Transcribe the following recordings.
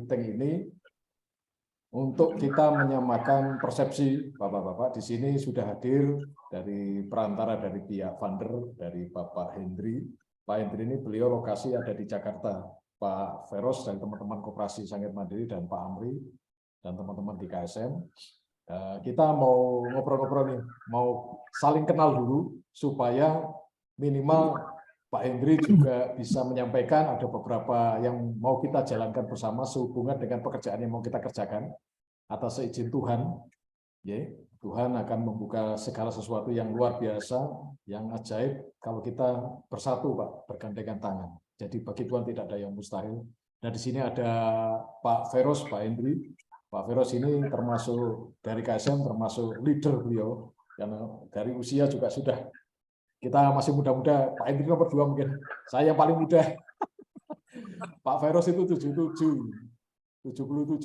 penting ini untuk kita menyamakan persepsi. Bapak-bapak di sini sudah hadir dari perantara dari pihak funder, dari Bapak Hendri. Pak Hendri ini beliau lokasi ada di Jakarta. Pak Feros dan teman-teman Koperasi Sangir Mandiri dan Pak Amri dan teman-teman di KSM. Kita mau ngobrol-ngobrol nih, mau saling kenal dulu supaya minimal Pak Hendri juga bisa menyampaikan ada beberapa yang mau kita jalankan bersama sehubungan dengan pekerjaan yang mau kita kerjakan atas seizin Tuhan. Ya, Tuhan akan membuka segala sesuatu yang luar biasa, yang ajaib kalau kita bersatu, Pak, bergandengan tangan. Jadi bagi Tuhan tidak ada yang mustahil. Nah di sini ada Pak Feros, Pak Hendri. Pak Feros ini termasuk dari KSM, termasuk leader beliau. Karena dari usia juga sudah, kita masih muda-muda. Pak Hendri nomor 2 mungkin. Saya yang paling muda. Pak Feros itu 77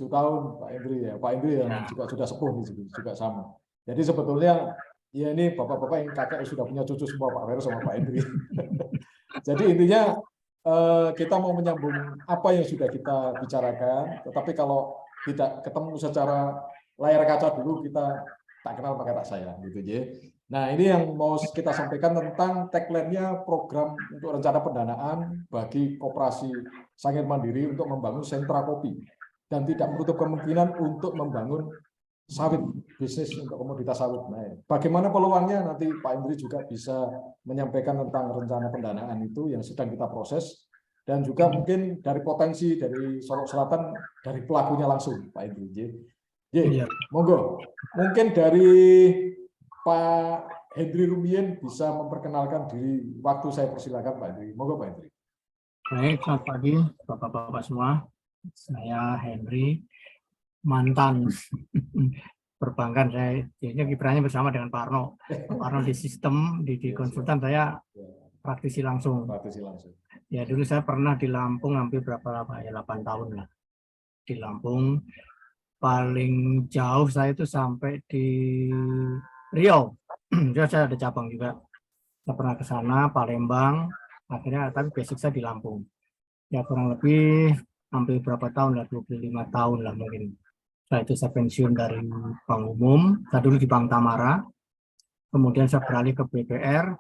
tahun, Pak Hendri ya. Pak Hendri yang juga sudah sepuh juga sama. Jadi sebetulnya ya ini bapak-bapak yang kakek sudah punya cucu semua, Pak Feros sama Pak Hendri. Jadi intinya kita mau menyambung apa yang sudah kita bicarakan, tetapi kalau tidak ketemu secara layar kaca dulu, kita tak kenal maka tak sayang, gitu ya. Nah ini yang mau kita sampaikan tentang tagline-nya program untuk rencana pendanaan bagi Koperasi Sangir Mandiri untuk membangun sentra kopi dan tidak menutup kemungkinan untuk membangun sawit, bisnis untuk komoditas sawit. Nah, bagaimana peluangnya nanti Pak Indri juga bisa menyampaikan tentang rencana pendanaan itu yang sedang kita proses, dan juga mungkin dari potensi dari Solok Selatan, dari pelakunya langsung Pak Indri. Ye, monggo. Mungkin dari Pak Hendri Rumien bisa memperkenalkan diri. Waktu saya persilakan Pak Hendri. Monggo Pak Hendri. Baik, selamat pagi Bapak-Bapak semua. Saya Hendri, mantan perbankan. Saya kiprahnya bersama dengan Pak Arno. Pak Arno di sistem, di konsultan, saya praktisi langsung. Ya dulu saya pernah di Lampung hampir berapa lama ya, 8 tahun lah di Lampung. Paling jauh saya itu sampai di Riau. Saya ada cabang juga. Saya pernah ke sana, Palembang. Akhirnya tapi basic saya di Lampung. Ya kurang lebih hampir berapa tahun lah, 25 tahun lah mungkin. Setelah itu saya pensiun dari Bank Umum. Saya dulu di Bank Tamara. Kemudian saya beralih ke BPR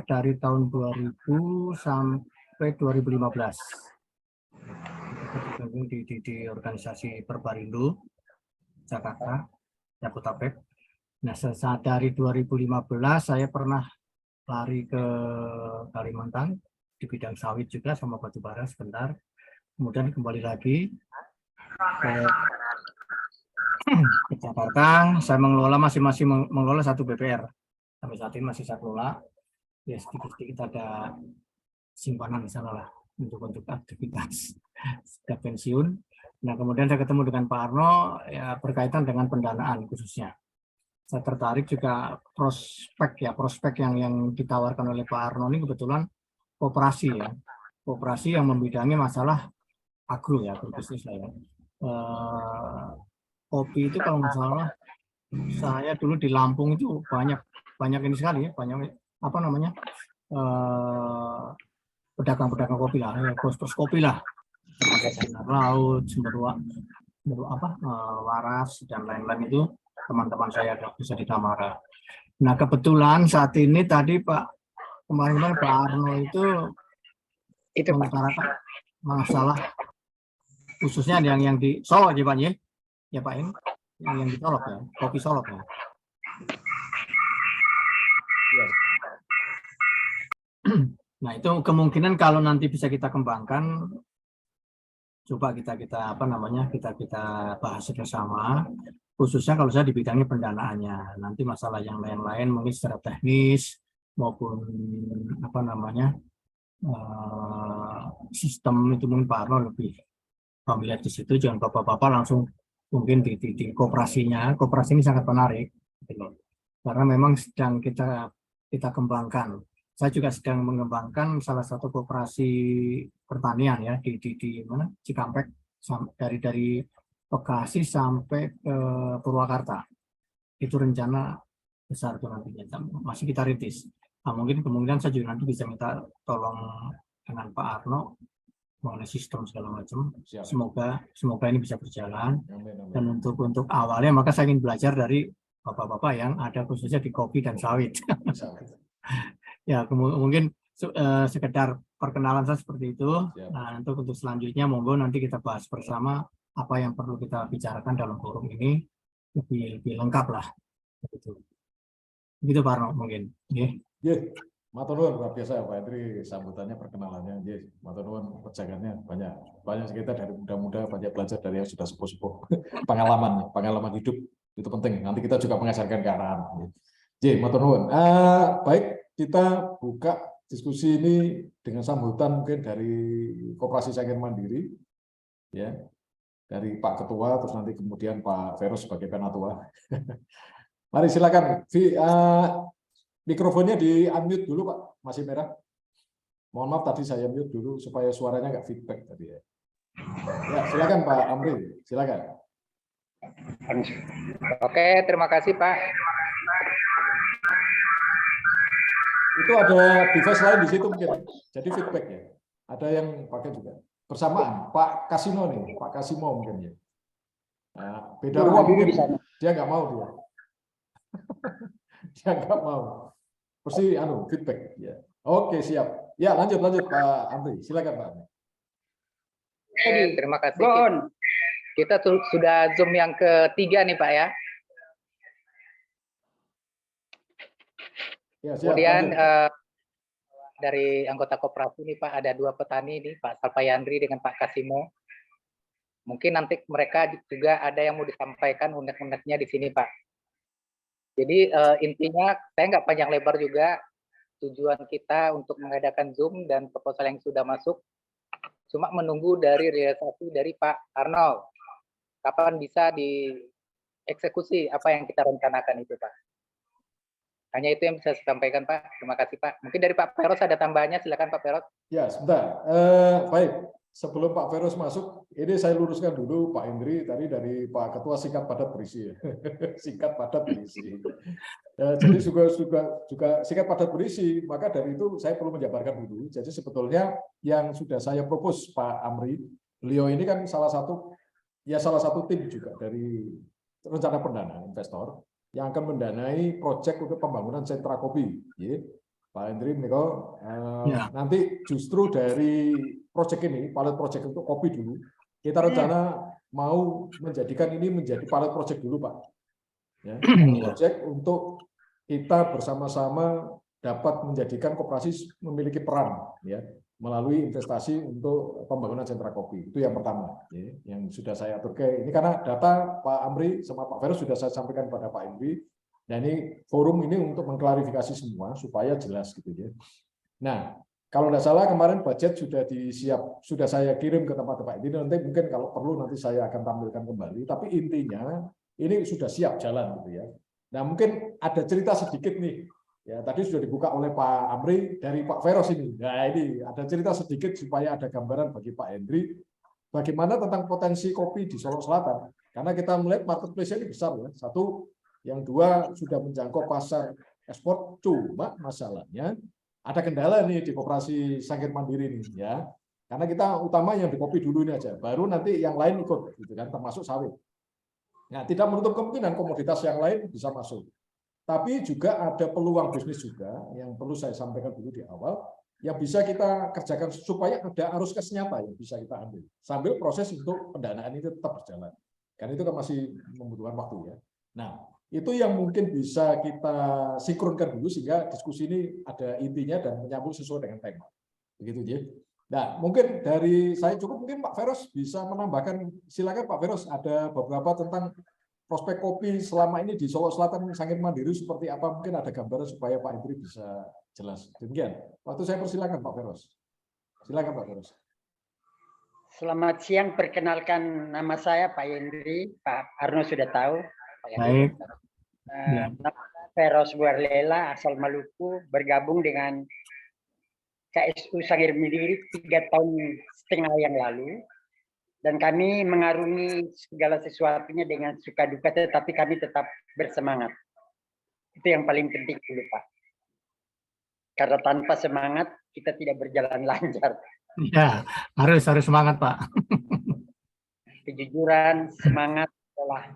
dari tahun 2000 sampai 2015. Di organisasi Perbarindo Jakarta, Jabodetabek. Nah, saat dari 2015 saya pernah lari ke Kalimantan di bidang sawit juga sama batubara sebentar. Kemudian kembali lagi ke Jakarta. Saya masih mengelola satu BPR. Sampai saat ini masih saya kelola. Ya sedikit-sedikit ada simpanan di sana lah untuk aktivitas sudah pensiun. Nah kemudian saya ketemu dengan Pak Arno ya, berkaitan dengan pendanaan khususnya. Saya tertarik juga prospek yang ditawarkan oleh Pak Arno ini kebetulan koperasi yang membidangi masalah agrobisnis lah ya. Kopi itu kalau nggak salah saya dulu di Lampung itu banyak ini sekali ya, banyak apa namanya pedagang kopi lah, kos kopi lah, laut, waras dan lain-lain itu teman-teman saya bisa di Tamara. Nah kebetulan saat ini tadi kemarin Pak Arno itu mengutarakan masalah khususnya yang di Solok ya Pak ya Pak ini yang di Solok ya, kopi Solok ya. Nah itu kemungkinan kalau nanti bisa kita kembangkan, coba kita bahas bersama. Khususnya kalau saya di bidangnya pendanaannya, nanti masalah yang lain-lain mungkin secara teknis maupun sistem itu mungkin Pak Arno lebih familiar di situ. Jangan bapak-bapak langsung mungkin di kooperasinya. Kooperasi ini sangat menarik, karena memang sedang kita kembangkan. Saya juga sedang mengembangkan salah satu kooperasi pertanian ya di mana Cikampek, dari Bekasi sampai ke Purwakarta. Itu rencana besar tuh nantinya, masih kita rintis. Nah, mungkin kemungkinan saya juga nanti bisa minta tolong dengan Pak Arno mengenai sistem segala macam. Siap. Semoga ini bisa berjalan. Amin, amin. Dan untuk awalnya maka saya ingin belajar dari bapak-bapak yang ada khususnya di kopi dan sawit. Ya, mungkin sekedar perkenalan saya seperti itu. Siap. Nah, untuk selanjutnya monggo nanti kita bahas bersama apa yang perlu kita bicarakan dalam forum ini lebih lengkap lah. Begitu Pak Arno mungkin. Matur nuwun luar biasa Pak Hendri, sambutannya, perkenalannya. Matur nuwun pejagannya, banyak kita dari muda-muda banyak belajar dari yang sudah sepuh-sepuh. Pengalaman hidup itu penting. Nanti kita juga mengajarkan ke arahan. Matur nuwun. Baik, kita buka diskusi ini dengan sambutan mungkin dari Koperasi Sangir Mandiri, ya, dari Pak Ketua, terus nanti kemudian Pak Feros sebagai penatua. Mari silakan. Mikrofonnya di unmute dulu Pak, masih merah. Mohon maaf tadi saya mute dulu supaya suaranya nggak feedback tadi ya. Ya, silakan Pak Amri, silakan. Oke, terima kasih Pak. Itu ada device lain di situ mungkin, jadi feedback ya. Ada yang pakai juga. Bersamaan, Pak Kasino nih, Pak Kasimo mungkin ya. Nah, beda ruang mungkin, dia nggak mau dia. Dia nggak mau. Pasti feedback ya. Oke, siap. Ya, lanjut Pak Amri. Silakan Pak Amri. Terima kasih. Kita sudah Zoom yang ketiga nih Pak ya. Ya, siap, kemudian dari anggota koperasi nih Pak, ada 2 petani nih, Pak Salpayandri dengan Pak Kasimo. Mungkin nanti mereka juga ada yang mau disampaikan unek-uneknya di sini Pak. Jadi intinya saya nggak panjang lebar juga, tujuan kita untuk mengadakan Zoom dan proposal yang sudah masuk cuma menunggu dari realisasi dari Pak Arnold. Kapan bisa dieksekusi apa yang kita rencanakan itu Pak. Hanya itu yang bisa saya sampaikan Pak. Terima kasih Pak. Mungkin dari Pak Feros ada tambahannya, silakan Pak Feros. Ya, sebentar. Baik. Sebelum Pak Feros masuk, ini saya luruskan dulu Pak Hendri tadi dari Pak Ketua singkat padat berisi. Singkat padat berisi. Jadi juga singkat padat berisi, maka dari itu saya perlu menjabarkan dulu. Jadi sebetulnya yang sudah saya propose Pak Amri, beliau ini kan salah satu tim juga dari rencana pendanaan investor yang akan mendanai proyek untuk pembangunan sentra kopi. Pak Hendri, nanti justru dari proyek ini, pilot proyek untuk kopi dulu, kita rencana mau menjadikan ini menjadi pilot proyek dulu, Pak. Ya, proyek untuk kita bersama-sama dapat menjadikan koperasi memiliki peran, ya, melalui investasi untuk pembangunan sentra kopi. Itu yang pertama, ya, yang sudah saya atur. Ini karena data Pak Amri sama Pak Feros sudah saya sampaikan pada Pak Hendri. Nah, ini forum ini untuk mengklarifikasi semua supaya jelas gitu ya. Nah, kalau tidak salah kemarin budget sudah saya kirim ke tempat-tempat ini. Nanti mungkin kalau perlu nanti saya akan tampilkan kembali. Tapi intinya ini sudah siap jalan gitu ya. Nah, mungkin ada cerita sedikit nih. Ya, tadi sudah dibuka oleh Pak Amri dari Pak Feros ini. Nah, ini ada cerita sedikit supaya ada gambaran bagi Pak Hendri bagaimana tentang potensi kopi di Solo Selatan. Karena kita melihat marketplace ini besar ya. Satu, yang dua sudah menjangkau pasar ekspor, cuma masalahnya ada kendala nih di Koperasi Sangir Mandiri ini ya. Karena kita utama yang di kopi dulu ini aja, baru nanti yang lain ikut gitu kan, termasuk sawit. Nah, tidak menutup kemungkinan komoditas yang lain bisa masuk. Tapi juga ada peluang bisnis juga yang perlu saya sampaikan dulu di awal yang bisa kita kerjakan supaya ada arus kas nyata yang bisa kita ambil sambil proses untuk pendanaan itu tetap berjalan. Karena itu kan masih membutuhkan waktu ya. Nah, itu yang mungkin bisa kita sinkronkan dulu sehingga diskusi ini ada intinya dan menyambung sesuai dengan tema. Begitu ya. Nah, mungkin dari saya cukup, mungkin Pak Feros bisa menambahkan. Silakan Pak Feros, ada beberapa tentang prospek kopi selama ini di Solo Selatan Sangir Mandiri seperti apa, mungkin ada gambaran supaya Pak Hendri bisa jelas. Demikian. Waktu saya persilakan Pak Feros. Silakan Pak Feros. Selamat siang, perkenalkan nama saya Pak Hendri. Pak Arno sudah tahu. Baik. Nama Feros Buarlela, asal Maluku, bergabung dengan KSU Sangir Mandiri 3,5 tahun yang lalu. Dan kami mengarungi segala sesuatunya dengan suka duka, tetapi kami tetap bersemangat. Itu yang paling penting dulu, Pak. Karena tanpa semangat, kita tidak berjalan lancar. Ya, harus semangat, Pak. Kejujuran, semangat adalah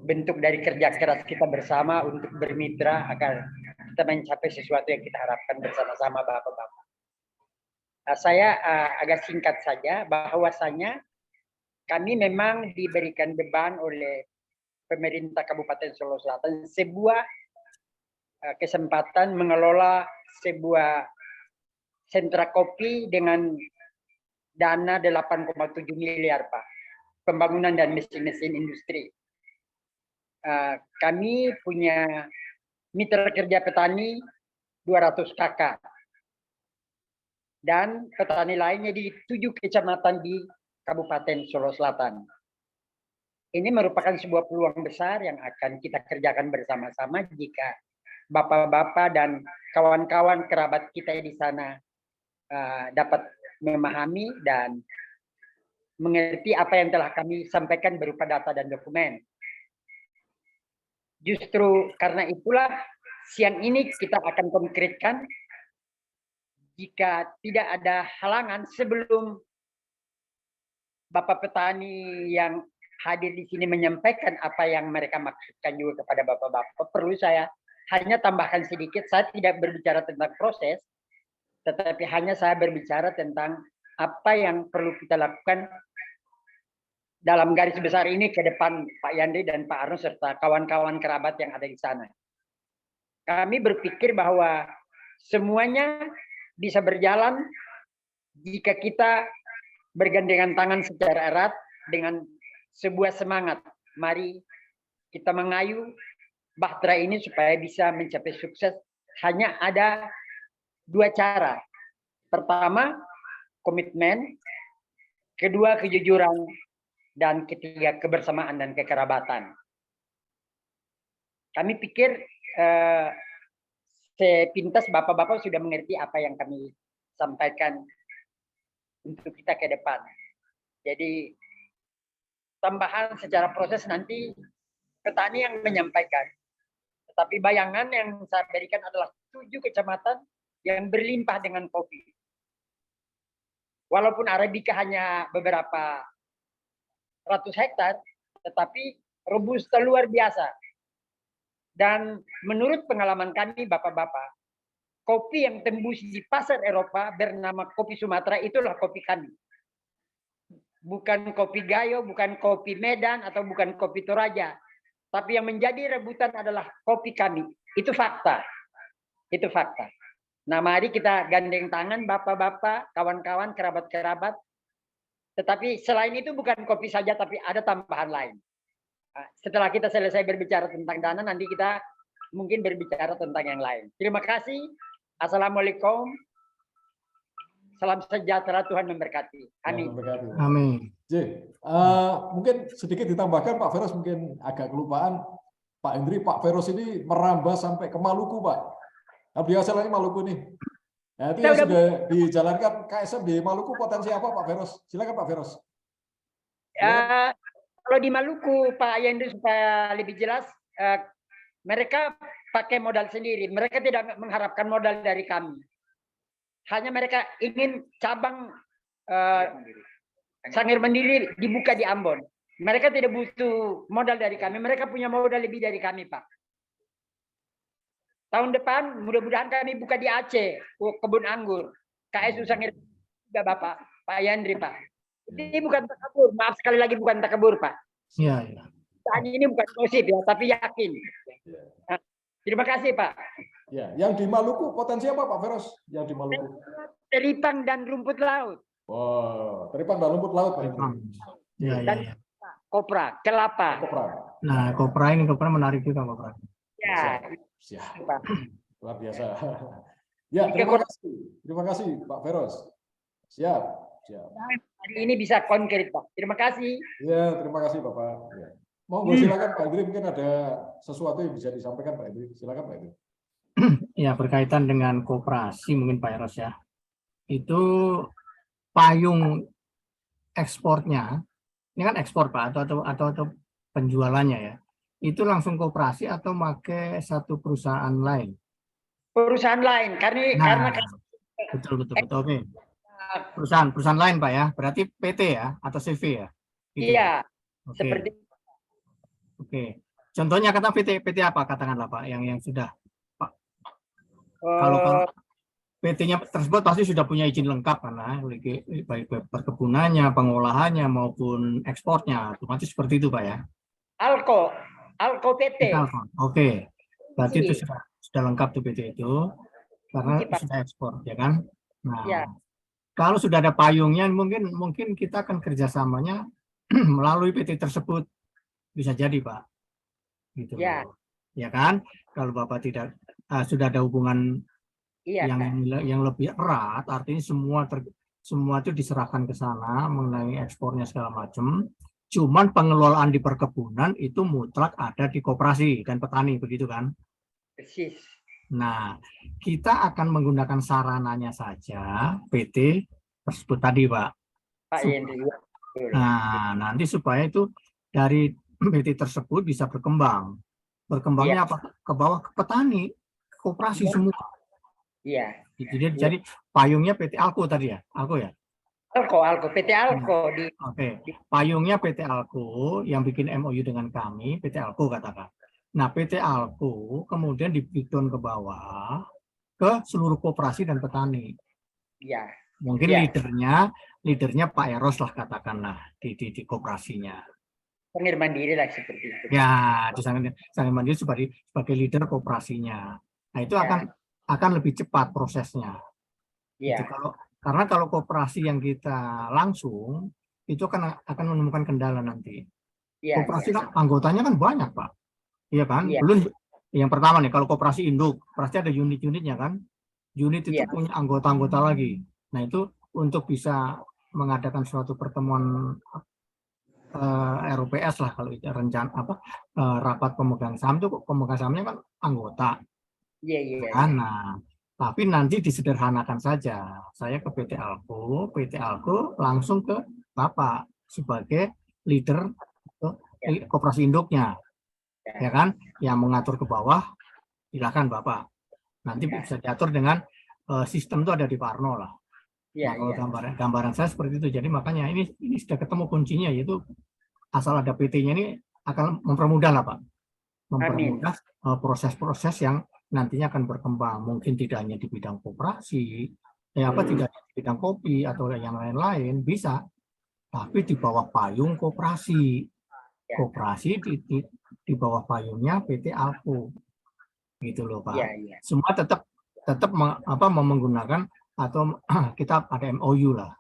bentuk dari kerja keras kita bersama untuk bermitra agar kita mencapai sesuatu yang kita harapkan bersama-sama Bapak-Bapak. Nah, saya agak singkat saja bahwasanya kami memang diberikan beban oleh pemerintah Kabupaten Solo Selatan sebuah kesempatan mengelola sebuah sentra kopi dengan dana 8,7 miliar Pak, pembangunan dan mesin-mesin industri. Kami punya mitra kerja petani 200 kakak dan petani lainnya di 7 kecamatan di Kabupaten Solo Selatan. Ini merupakan sebuah peluang besar yang akan kita kerjakan bersama-sama jika bapak-bapak dan kawan-kawan kerabat kita di sana dapat memahami dan mengerti apa yang telah kami sampaikan berupa data dan dokumen. Justru karena itulah siang ini kita akan konkretkan jika tidak ada halangan sebelum Bapak petani yang hadir di sini menyampaikan apa yang mereka maksudkan juga kepada Bapak-Bapak, perlu saya hanya tambahkan sedikit. Saya tidak berbicara tentang proses, tetapi hanya saya berbicara tentang apa yang perlu kita lakukan dalam garis besar ini ke depan Pak Yandri dan Pak Arno serta kawan-kawan kerabat yang ada di sana. Kami berpikir bahwa semuanya bisa berjalan jika kita bergandengan tangan secara erat dengan sebuah semangat. Mari kita mengayu Bahtera ini supaya bisa mencapai sukses. Hanya ada 2 cara. Pertama, komitmen. Kedua, kejujuran. Dan ketiga, kebersamaan dan kekerabatan. Kami pikir sepintas Bapak-Bapak sudah mengerti apa yang kami sampaikan untuk kita ke depan. Jadi tambahan secara proses nanti petani yang menyampaikan. Tetapi bayangan yang saya berikan adalah 7 kecamatan yang berlimpah dengan kopi. Walaupun Arabica hanya beberapa ratus hektar, tetapi robusta luar biasa. Dan menurut pengalaman kami Bapak-Bapak, kopi yang tembus di pasar Eropa bernama kopi Sumatera itulah kopi kami. Bukan kopi Gayo, bukan kopi Medan, atau bukan kopi Toraja. Tapi yang menjadi rebutan adalah kopi kami. Itu fakta. Itu fakta. Nah, mari kita gandeng tangan Bapak-Bapak, kawan-kawan, kerabat-kerabat. Tetapi selain itu bukan kopi saja, tapi ada tambahan lain. Setelah kita selesai berbicara tentang dana, nanti kita mungkin berbicara tentang yang lain. Terima kasih. Assalamualaikum. Salam sejahtera, Tuhan memberkati. Amin. Amin. Mungkin sedikit ditambahkan Pak Feros, mungkin agak kelupaan. Pak Hendri, Pak Feros ini merambah sampai ke Maluku, Pak. Nah, biasanya Maluku nih. Nah, itu yang sudah dijalankan KSM di Maluku, potensi apa Pak Feros? Silakan Pak Feros. Kalau di Maluku, Pak Yandri, supaya lebih jelas, mereka pakai modal sendiri. Mereka tidak mengharapkan modal dari kami. Hanya mereka ingin cabang Sangir Mandiri dibuka di Ambon. Mereka tidak butuh modal dari kami. Mereka punya modal lebih dari kami, Pak. Tahun depan mudah-mudahan kami buka di Aceh, kebun anggur. KSU Sangir juga Bapak, Pak Yandri, Pak. Ini bukan takabur, maaf sekali lagi bukan takabur, Pak. Iya, iya. Ini bukan gosip ya, tapi yakin. Nah, terima kasih, Pak. Ya, yang di Maluku potensi apa Pak Feros? Yang di Maluku? Teripang dan rumput laut. Wow, teripang dan rumput laut Pak. Iya, iya, iya. Kopra, kelapa. Kopra. Nah, kopra menarik juga, kopra. Ya, siap. Luar biasa. Ya, terima kasih. Terima kasih Pak Feros. Siap. Hari ini bisa konkret, Pak. Terima kasih. Ya, terima kasih Bapak. Ya. Monggo silakan Pak Hendri, mungkin ada sesuatu yang bisa disampaikan Pak Hendri. Silakan Pak Hendri. Ya, berkaitan dengan koperasi mungkin Pak Eros ya. Itu payung ekspornya, ini kan ekspor Pak atau penjualannya ya. Itu langsung koperasi atau pakai satu perusahaan lain? Perusahaan lain, karena betul. Oke. perusahaan lain Pak ya, berarti PT ya atau CV ya? Gitu. Iya, Oke. seperti Oke. Contohnya kata PT apa katakanlah Pak yang sudah Pak. Kalau PT-nya tersebut pasti sudah punya izin lengkap karena baik perkebunannya, pengolahannya maupun ekspornya, otomatis seperti itu Pak ya. Alko PT. Oke. Berarti itu Izin. sudah lengkap tuh PT itu karena Izin, Pak. sudah ekspor ya kan. Nah, Ya. kalau sudah ada payungnya mungkin kita akan kerjasamanya melalui PT tersebut, bisa jadi Pak. Gitu. Ya. Ya kan? Kalau Bapak tidak sudah ada hubungan Iya. yang lebih erat, artinya semua itu diserahkan ke sana mengenai ekspornya segala macam. Cuman pengelolaan di perkebunan itu mutlak ada di koperasi dan petani, begitu kan? Persis. Nah, kita akan menggunakan sarananya saja PT tersebut tadi, Pak. Pak Yendri. Nah, nanti supaya itu dari PT tersebut bisa berkembang. Berkembangnya apa? Ke bawah ke petani, ke koperasi semua. Iya. Jadi payungnya PT Alko tadi ya? Alko ya? Alko, PT Alko di. Oke. Payungnya PT Alko yang bikin MOU dengan kami, PT Alko katakan. Nah, PT Alko kemudian dibidon ke bawah ke seluruh koperasi dan petani. Iya. Mungkin leadernya Pak Eros lah katakanlah di koperasinya. Sangir Mandiri lah seperti itu. Ya, di Sangir Mandiri sebagai leader koperasinya. Nah, itu akan lebih cepat prosesnya. Iya. Karena kalau koperasi yang kita langsung itu akan menemukan kendala nanti. Iya. Koperasi kan anggotanya kan banyak Pak, iya kan? Iya. Belum yang pertama nih, kalau koperasi induk pasti ada unit-unitnya kan. Unit itu punya anggota-anggota lagi. Nah itu untuk bisa mengadakan suatu pertemuan RUPS lah kalau itu rencana rapat pemegang saham itu pemegang sahamnya kan anggota. Iya. Nah, tapi nanti disederhanakan saja. Saya ke PT Alko langsung ke Bapak sebagai leader koperasi induknya, ya kan? Yang mengatur ke bawah, silakan Bapak. Nanti bisa diatur dengan sistem itu ada di Pak Arno lah. Nah, kalau gambaran saya seperti itu. Jadi makanya ini sudah ketemu kuncinya, yaitu asal ada PT-nya ini akan mempermudah lah Pak. Mempermudah proses-proses yang nantinya akan berkembang. Mungkin tidak hanya di bidang koperasi, tidak di bidang kopi atau yang lain-lain, bisa. Tapi di bawah payung koperasi. Koperasi di bawah payungnya PT Alko. Gitu loh Pak. Semua tetap menggunakan atau kita ada MOU lah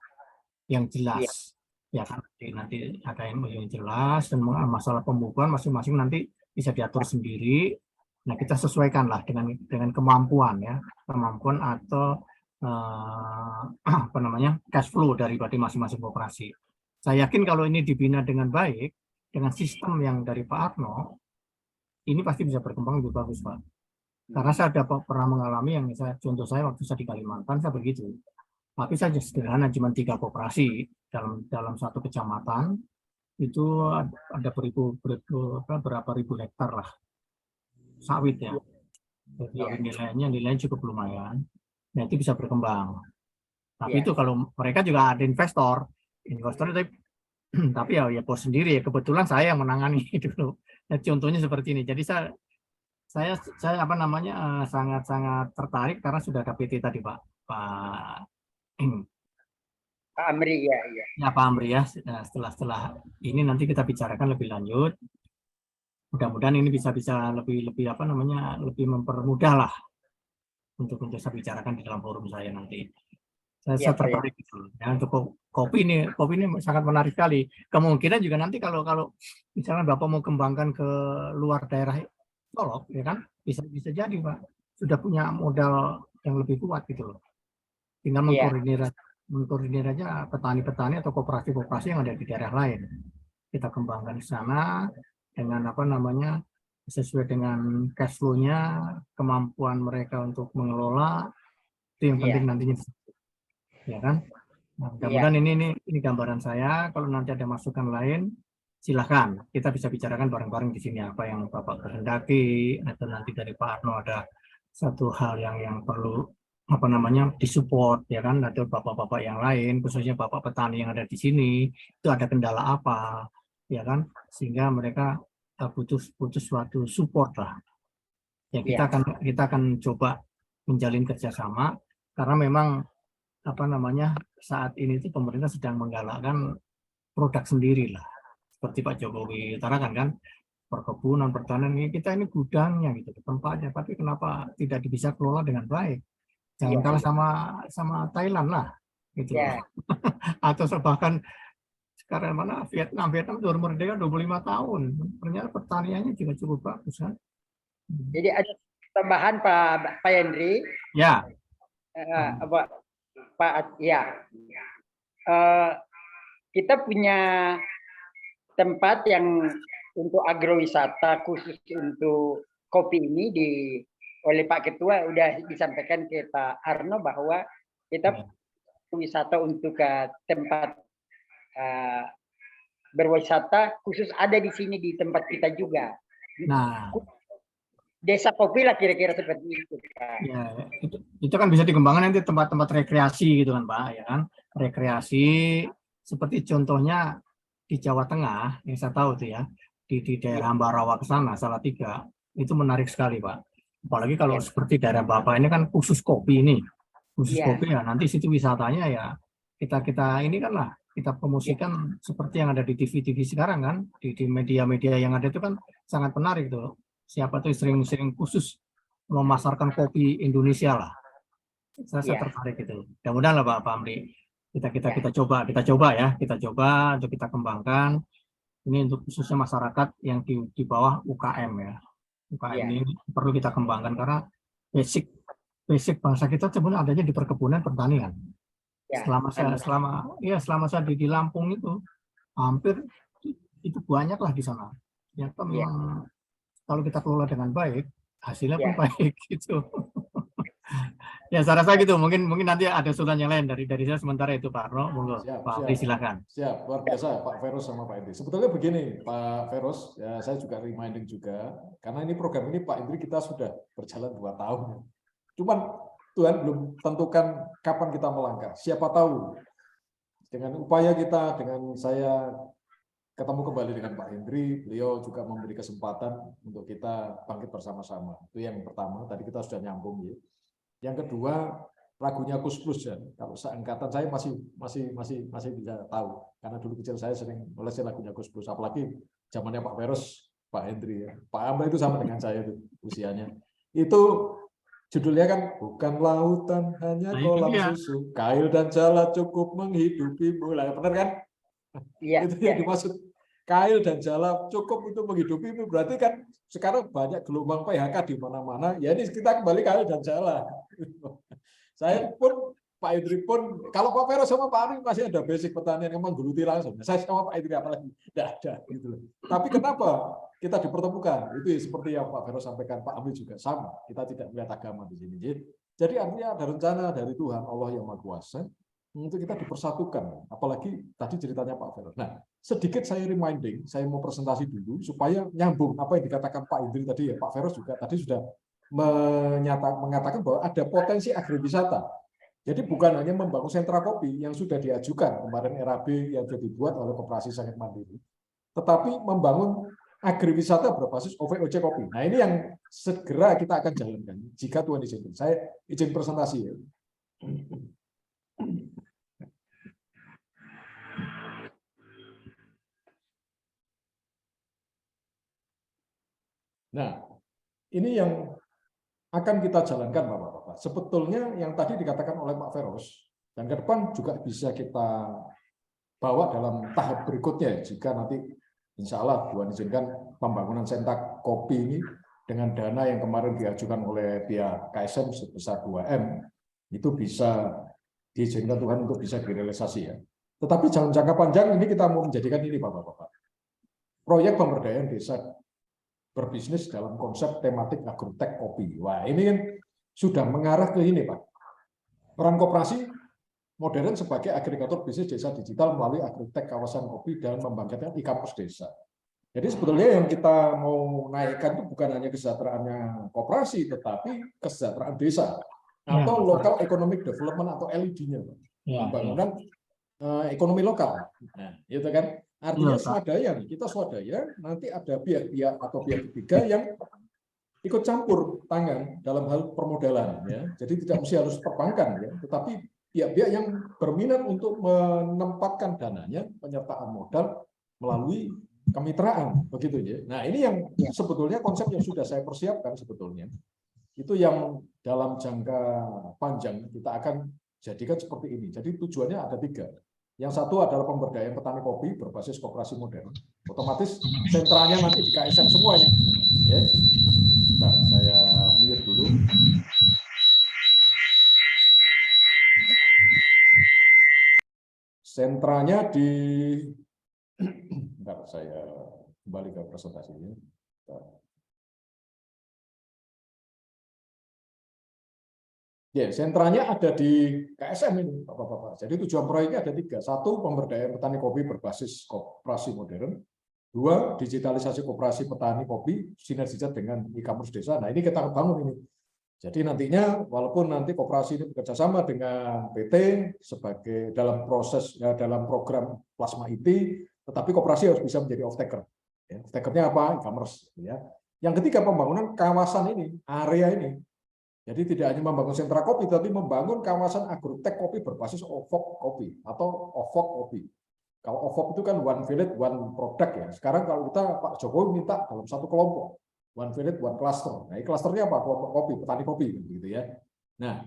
yang jelas. Ya kan nanti ada MOU yang jelas dan masalah pembukuan masing-masing nanti bisa diatur sendiri. Nah, kita sesuaikanlah dengan kemampuan ya, kemampuan atau cash flow dari masing-masing koperasi. Saya yakin kalau ini dibina dengan baik dengan sistem yang dari Pak Arno, ini pasti bisa berkembang lebih bagus Pak. Karena saya pernah mengalami yang contoh saya waktu saya di Kalimantan saya begitu. Tapi saja sederhana cuma 3 koperasi dalam satu kecamatan itu ada berapa ribu hektar lah sawit ya. Jadi nilainya cukup lumayan. Nah itu bisa berkembang. Tapi itu kalau mereka juga ada investor tapi ya bos sendiri ya. Kebetulan saya yang menangani dulu. Nah, contohnya seperti ini. Jadi saya sangat tertarik karena sudah ada PT tadi Pak Amri ya. Pak Amri ya. Setelah ini nanti kita bicarakan lebih lanjut. Mudah-mudahan ini bisa lebih lebih mempermudah lah untuk saya bicarakan di dalam forum saya nanti. Saya tertarik gitu. Ya, untuk kopi ini sangat menarik sekali. Kemungkinan juga nanti kalau misalnya Bapak mau kembangkan ke luar daerah Solok, ya kan bisa jadi Pak sudah punya modal yang lebih kuat gitu loh. Tinggal mengkoordinir aja petani-petani atau koperasi-koperasi yang ada di daerah lain. Kita kembangkan di sana dengan sesuai dengan cash flow-nya, kemampuan mereka untuk mengelola, itu yang penting nantinya. Ya kan? Nah, mudah-mudahan ini gambaran saya. Kalau nanti ada masukan lain, silahkan. Kita bisa bicarakan bareng-bareng di sini apa yang Bapak kehendaki, atau nanti dari Pak Arno ada satu hal yang perlu apa namanya disupport ya kan, atau bapak-bapak yang lain, khususnya bapak petani yang ada di sini, itu ada kendala apa ya kan, sehingga mereka butuh butuh suatu support lah. Ya Iya. kita akan coba menjalin kerjasama, karena memang apa namanya saat ini itu pemerintah sedang menggalakkan produk sendiri lah, seperti Pak Jokowi utarakan kan, perkebunan, pertanian ini kita ini gudangnya gitu, tempatnya, tapi kenapa tidak bisa kelola dengan baik? Jangan Iya. kalah sama Thailand lah, gitu loh. Ya. Atau bahkan sekarang mana Vietnam baru merdeka 25 tahun, ternyata pertaniannya juga cukup bagus kan. Jadi ada tambahan Pak Henry. Ya, Pak, ya. Kita punya tempat yang untuk agrowisata khusus untuk kopi ini oleh Pak Ketua udah disampaikan ke Pak Arno bahwa kita wisata untuk ke tempat berwisata khusus ada di sini di tempat kita juga. nah, Desa kopi lah kira-kira seperti itu, Pak. ya itu kan bisa dikembangkan nanti tempat-tempat rekreasi gitu kan Pak, ya kan, rekreasi seperti contohnya di Jawa Tengah yang saya tahu tuh ya, di daerah Ambarawa ke sana, Salatiga, itu menarik sekali Pak. Apalagi kalau seperti daerah Bapak ini kan khusus kopi ini, khusus kopi ya, nanti situ wisatanya ya kita ini kan lah, kita promosikan seperti yang ada di TV sekarang kan, di media-media yang ada itu kan sangat menarik tuh. Siapa tuh sering khusus memasarkan kopi Indonesia lah. Saya tertarik itu. Mudah-mudahan lah Pak Amri. Kita coba untuk kita kembangkan. Ini untuk khususnya masyarakat yang di bawah UKM ya. UKM ini perlu kita kembangkan karena basic bangsa kita sebenarnya adanya di perkebunan pertanian. Selama saya di Lampung itu hampir itu banyak lah di sana. Ya memang kalau kita kelola dengan baik, hasilnya pun baik gitu. Ya, saya rasa gitu. Mungkin nanti ada usulan yang lain dari saya sementara itu Pak Arno. Monggo Pak Amri silakan. Siap, luar biasa Pak Feros sama Pak Indri. Sebetulnya begini Pak Feros, ya saya juga reminding juga, karena ini program ini Pak Indri kita sudah berjalan 2 tahun. Cuman Tuhan belum tentukan kapan kita melangkah. Siapa tahu dengan upaya kita, dengan saya ketemu kembali dengan Pak Hendri, beliau juga memberi kesempatan untuk kita bangkit bersama-sama. Itu yang pertama, tadi kita sudah nyambung ya. Yang kedua, lagunya Kus Plus ya. Kalau seangkatan saya masih bisa tahu, karena dulu kecil saya sering ngolesin lagunya Kus Plus, apalagi zamannya Pak Feros, Pak Hendri ya. Pak Amri itu sama dengan saya itu usianya. Itu judulnya kan bukan lautan hanya kolam susu, kail dan jala cukup menghidupimu. Lah, benar kan? Iya. Itu yang dimaksud. Kail dan jala cukup untuk menghidupimu. Berarti kan sekarang banyak gelombang PHK di mana-mana. Ya ini kita kembali kail dan jala. Saya pun, Pak Idri pun, kalau Pak Feros sama Pak Ari masih ada basic pertanian yang menggeluti langsung. Saya sama Pak Idri apalagi tidak ada. Gitu. Tapi kenapa kita dipertemukan? Itu seperti yang Pak Feros sampaikan, Pak Amri juga sama. Kita tidak melihat agama di sini. Jadi artinya ada rencana dari Tuhan, Allah yang Maha Kuasa, untuk kita dipersatukan. Apalagi tadi ceritanya Pak Feros. Nah, sedikit saya reminding, saya mau presentasi dulu supaya nyambung apa yang dikatakan Pak Indri tadi ya. Pak Feros juga tadi sudah mengatakan bahwa ada potensi agrowisata. Jadi bukan hanya membangun sentra kopi yang sudah diajukan kemarin RAB yang sudah dibuat oleh Koperasi Sangit Mandiri, tetapi membangun agrowisata berbasis OVOC kopi. Nah ini yang segera kita akan jalankan jika Tuhan izinkan. Saya izin presentasi ya. Nah, ini yang akan kita jalankan, Bapak-Bapak. Sebetulnya yang tadi dikatakan oleh Pak Feros, dan ke depan juga bisa kita bawa dalam tahap berikutnya, jika nanti insya Allah Tuhan izinkan pembangunan sentra kopi ini dengan dana yang kemarin diajukan oleh pihak KSM sebesar 2M, itu bisa diizinkan Tuhan untuk bisa direalisasi ya. Tetapi dalam jangka panjang ini kita mau menjadikan ini, Bapak-Bapak. Proyek pemberdayaan desa berbisnis dalam konsep tematik agrotech kopi. Wah, ini kan sudah mengarah ke ini, Pak. Peran koperasi modern sebagai agregator bisnis desa digital melalui agrotech kawasan kopi dan membangkitkan e-commerce desa. Jadi sebetulnya yang kita mau naikkan itu bukan hanya kesejahteraannya koperasi, tetapi kesejahteraan desa. atau local economic development atau LED-nya, pembangunan ekonomi lokal. Nah, itu kan artinya swadaya nih, kita swadaya, nanti ada pihak-pihak atau pihak ketiga yang ikut campur tangan dalam hal permodalan, ya. Jadi tidak mesti harus perbankan, ya, tetapi pihak-pihak yang berminat untuk menempatkan dananya, penyertaan modal melalui kemitraan, begitu ya. Nah, ini yang sebetulnya konsep yang sudah saya persiapkan sebetulnya. Itu yang dalam jangka panjang kita akan jadikan seperti ini. Jadi tujuannya ada 3. Yang satu adalah pemberdayaan petani kopi berbasis koperasi modern. Otomatis sentralnya nanti di KSM semuanya. Ya. Nah, saya mute dulu. Sentralnya di, bentar, saya kembali ke presentasinya. Ya, sentralnya ada di KSM ini, Bapak-bapak. Jadi tujuan proyeknya ada 3. 1, pemberdayaan petani kopi berbasis koperasi modern. 2, digitalisasi koperasi petani kopi sinergitas dengan e-commerce desa. Nah, ini kita bangun ini. Jadi nantinya, walaupun nanti koperasi ini bekerja sama dengan PT sebagai dalam proses, ya, dalam program Plasma IT, tetapi koperasi harus bisa menjadi off-taker. Ya, off-takernya apa? E-commerce. Ya. Yang ketiga, pembangunan kawasan ini, area ini. Jadi tidak hanya membangun sentra kopi, tapi membangun kawasan agrotek kopi berbasis OVOC kopi atau OVOC kopi. Kalau OVOC itu kan one village, one product, ya. Sekarang kalau kita Pak Jokowi minta dalam satu kelompok, one village, one cluster. Nah, clusternya apa? Kelompok kopi, petani kopi, gitu ya. Nah,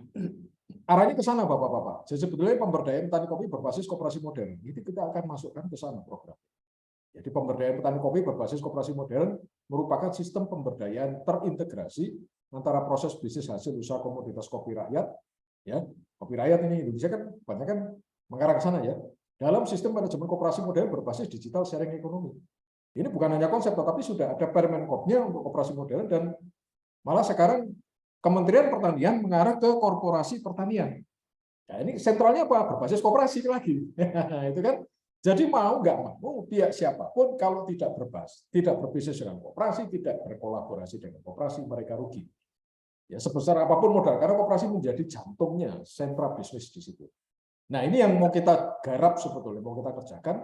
arahnya ke sana, Bapak-bapak. Jadi sebetulnya pemberdayaan petani kopi berbasis koperasi modern. Itu kita akan masukkan ke sana program. Jadi pemberdayaan petani kopi berbasis koperasi modern merupakan sistem pemberdayaan terintegrasi antara proses bisnis hasil usaha komoditas kopi rakyat, ya, kopi rakyat ini Indonesia kan banyak kan mengarah ke sana, ya, dalam sistem manajemen koperasi modern berbasis digital sharing ekonomi. Ini bukan hanya konsep, tetapi sudah ada Permenkopnya untuk koperasi modern, dan malah sekarang Kementerian Pertanian mengarah ke korporasi pertanian. Nah, ini sentralnya apa? Berbasis koperasi lagi. Itu kan. Jadi mau nggak mau pihak siapapun kalau tidak berbisnis dengan koperasi, tidak berkolaborasi dengan koperasi, mereka rugi. Ya, sebesar apapun modal, karena koperasi menjadi jantungnya, sentra bisnis di situ. Nah, ini yang mau kita garap sebetulnya, mau kita kerjakan.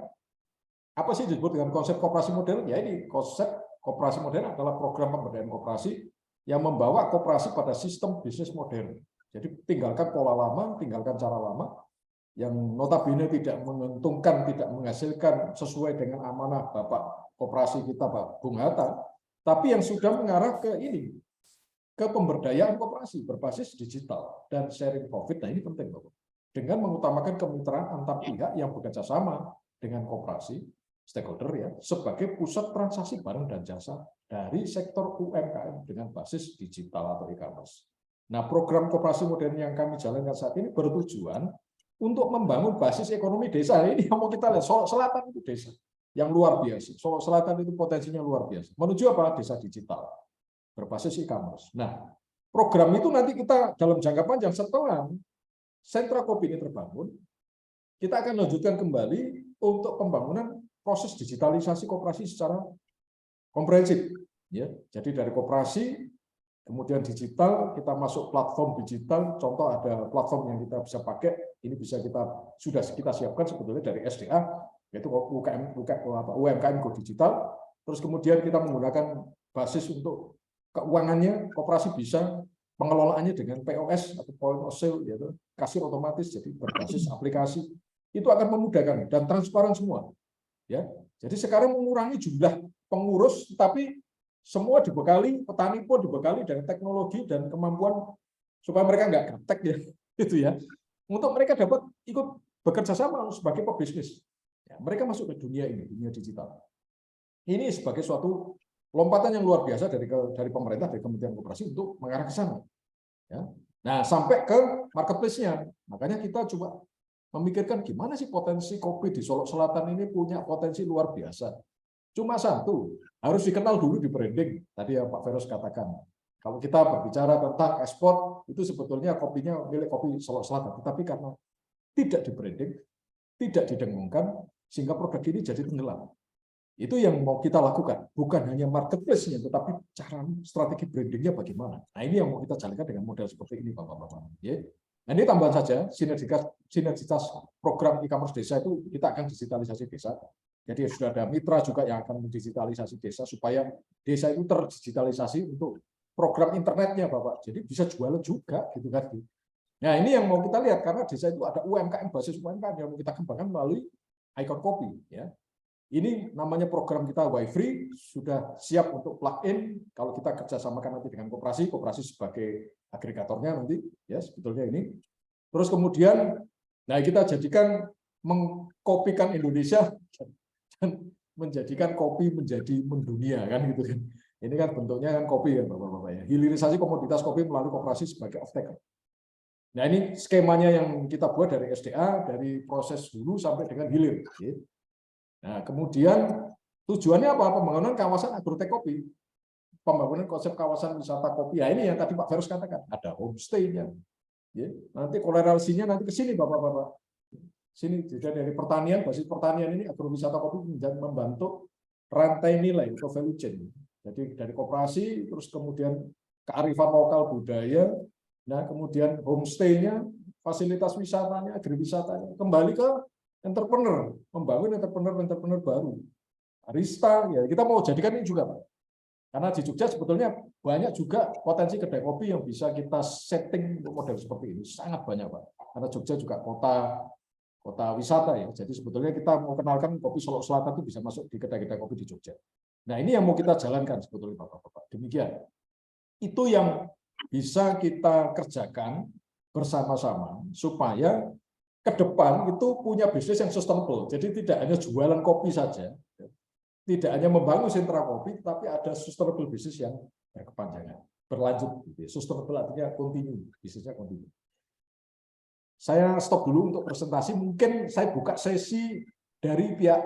Apa sih disebut dengan konsep koperasi modern? Ya, ini konsep koperasi modern adalah program pemberdayaan koperasi yang membawa koperasi pada sistem bisnis modern. Jadi tinggalkan pola lama, tinggalkan cara lama, yang notabene tidak menguntungkan, tidak menghasilkan sesuai dengan amanah Bapak koperasi kita, Pak Bung Hatta, tapi yang sudah mengarah ke ini, ke pemberdayaan koperasi berbasis digital dan sharing profit. Nah, ini penting, Bapak. Dengan mengutamakan kemitraan antar pihak yang bekerja sama dengan koperasi, stakeholder, ya, sebagai pusat transaksi barang dan jasa dari sektor UMKM dengan basis digital atau e-commerce. Nah, program koperasi modern yang kami jalankan saat ini bertujuan untuk membangun basis ekonomi desa. Ini yang mau kita lihat, Solo Selatan itu desa yang luar biasa. Solo Selatan itu potensinya luar biasa. Menuju apa? Desa digital berbasis e-commerce. Nah, program itu nanti kita dalam jangka panjang setelah sentra kopi ini terbangun, kita akan lanjutkan kembali untuk pembangunan proses digitalisasi koperasi secara komprehensif. Ya, jadi dari koperasi, kemudian digital, kita masuk platform digital. Contoh ada platform yang kita bisa pakai. Ini sudah kita siapkan sebetulnya dari SDA, yaitu UMKM Go Digital. Terus kemudian kita menggunakan basis untuk keuangannya, koperasi bisa pengelolaannya dengan POS atau point of sale, yaitu kasir otomatis, jadi berbasis aplikasi. Itu akan memudahkan dan transparan semua. Ya, jadi sekarang mengurangi jumlah pengurus, tapi semua dibekali, petani pun dibekali dengan teknologi dan kemampuan supaya mereka nggak gaptek, ya, itu ya. Untuk mereka dapat ikut bekerja sama sebagai pebisnis. Ya, mereka masuk ke dunia ini, dunia digital. Ini sebagai suatu lompatan yang luar biasa dari pemerintah, dari Kementerian Koperasi untuk mengarah ke sana. Ya. Nah, sampai ke marketplace-nya. Makanya kita coba memikirkan gimana sih potensi kopi di Solo Selatan ini punya potensi luar biasa. Cuma satu, harus dikenal dulu di branding. Tadi yang Pak Feros katakan. Kalau kita berbicara tentang ekspor, itu sebetulnya kopinya milik kopi Solo Selatan. Tetapi karena tidak di branding, tidak didengungkan, sehingga produk ini jadi tenggelam. Itu yang mau kita lakukan, bukan hanya marketplace-nya, tetapi cara strategi brandingnya bagaimana. Nah, ini yang mau kita jalankan dengan model seperti ini, Bapak-Bapak. Ya. Nah, ini tambahan saja, sinergitas program e-commerce desa itu kita akan digitalisasi desa. Jadi sudah ada mitra juga yang akan mendigitalisasi desa, supaya desa itu terdigitalisasi untuk program internetnya, Bapak. Jadi bisa jualan juga, gitu kan. Nah, ini yang mau kita lihat, karena desa itu ada UMKM, basis UMKM yang mau kita kembangkan melalui Icon Kopi. Ya. Ini namanya program kita Wi-Free, sudah siap untuk plug-in kalau kita kerjasamakan nanti dengan koperasi sebagai agregatornya nanti, ya sebetulnya ini. Terus kemudian, nah kita jadikan mengkopikan Indonesia dan menjadikan kopi menjadi mendunia kan gitu kan. Ini kan bentuknya kan kopi kan Bapak-Bapak ya. Hilirisasi komoditas kopi melalui koperasi sebagai off-taker. Nah ini skemanya yang kita buat dari SDA, dari proses hulu sampai dengan hilir. Gitu. Nah, kemudian tujuannya apa? Pembangunan kawasan agrotek kopi. Pembangunan konsep kawasan wisata kopi. Ya, ini yang tadi Pak Feros katakan, ada homestay-nya. Ya, nanti kolerasinya nanti ke sini Bapak-bapak. Sini dari pertanian, basis pertanian ini agrowisata kopi menjadi membantu rantai nilai atau value chain. Jadi dari koperasi, terus kemudian kearifan lokal budaya, nah kemudian homestay-nya, fasilitas wisatanya, agrowisatanya, kembali ke entrepreneur, membangun entrepreneur baru. Arista, ya kita mau jadikan ini juga, Pak. Karena di Jogja sebetulnya banyak juga potensi kedai kopi yang bisa kita setting untuk model seperti ini. Sangat banyak, Pak. Karena Jogja juga kota wisata ya. Jadi sebetulnya kita mau kenalkan kopi Solok Selatan itu bisa masuk di kedai-kedai kopi di Jogja. Nah, ini yang mau kita jalankan sebetulnya, Bapak-bapak. Demikian. Itu yang bisa kita kerjakan bersama-sama supaya ke depan itu punya bisnis yang sustainable. Jadi tidak hanya jualan kopi saja, tidak hanya membangun sentra kopi, tapi ada sustainable bisnis yang berkepanjangan, berlanjut. Sustainable artinya kontinu, bisnisnya kontinu. Saya stop dulu untuk presentasi. Mungkin saya buka sesi dari pihak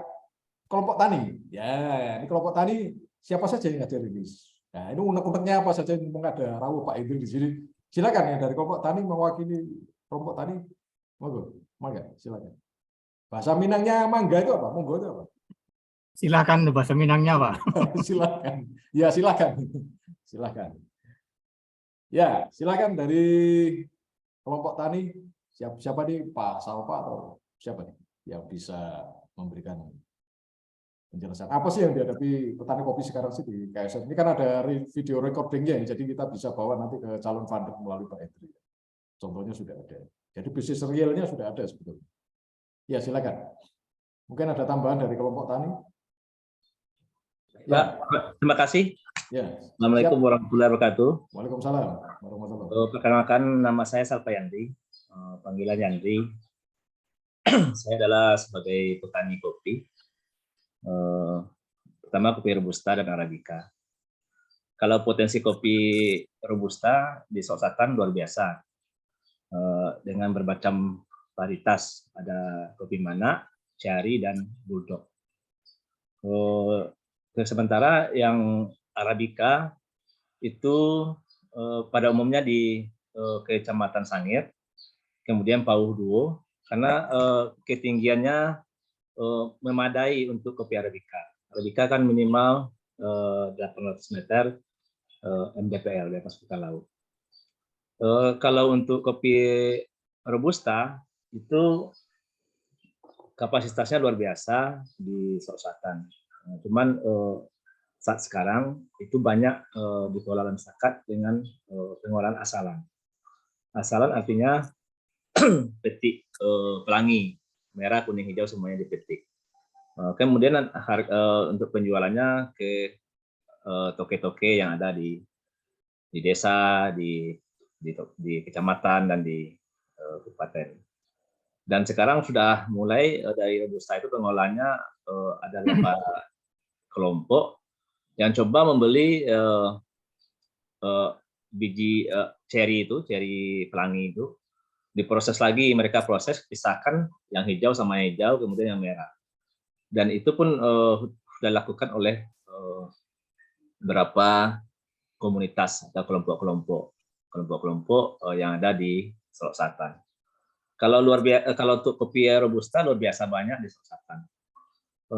kelompok tani. Ya, ini kelompok tani siapa saja yang hadir ini. Nah, ini unek-uneknya apa saja yang ada Rawu Pak Indri di sini. Silakan ya dari kelompok tani mewakili kelompok tani. Mangga, silakan. Bahasa Minangnya mangga itu apa? Monggo itu apa? Silakan bahasa Minangnya, Pak. Silakan. Ya, silakan. Silakan. Ya, silakan dari kelompok tani. Siapa nih Pak Salpa atau siapa nih yang bisa memberikan penjelasan apa sih yang dihadapi petani kopi sekarang sih di KSN? Ini kan ada video recordingnya, jadi kita bisa bawa nanti ke calon funder melalui Pak Edri. Contohnya sudah ada. Jadi bisnis realnya sudah ada sebetulnya. Ya, silakan. Mungkin ada tambahan dari kelompok tani. Ya. Pak, terima kasih. Ya. Assalamualaikum warahmatullahi wabarakatuh. Waalaikumsalam warahmatullahi wabarakatuh. Perkenalkan, nama saya Salpa Yandri, panggilan Yandri. Saya adalah sebagai petani kopi. Pertama kopi Robusta dan Arabica. Kalau potensi kopi Robusta di Selatan luar biasa. Dengan bermacam varietas, ada kopi Mana, Cherry, dan Bulldog. Sementara yang Arabica itu pada umumnya di Kecamatan Sangir, kemudian Pauh Duo, karena ketinggiannya memadai untuk kopi Arabica. Arabica kan minimal 800 meter mdpl, di atas permukaan laut. Kalau untuk kopi Robusta itu kapasitasnya luar biasa di Selatan. Cuman saat sekarang itu banyak dikelola masyarakat dengan pengolahan asalan. Asalan artinya petik pelangi, merah, kuning, hijau semuanya dipetik. Kemudian untuk penjualannya ke toke-toke yang ada di desa, di kecamatan, dan di kabupaten. Dan sekarang sudah mulai dari Robusta itu pengolahannya ada 5 kelompok yang coba membeli biji cherry pelangi itu, diproses lagi, mereka proses, pisahkan yang hijau sama hijau, kemudian yang merah. Dan itu pun sudah dilakukan oleh beberapa komunitas atau kelompok-kelompok yang ada di Selatan. Kalau untuk kopi Robusta luar biasa banyak di Selatan.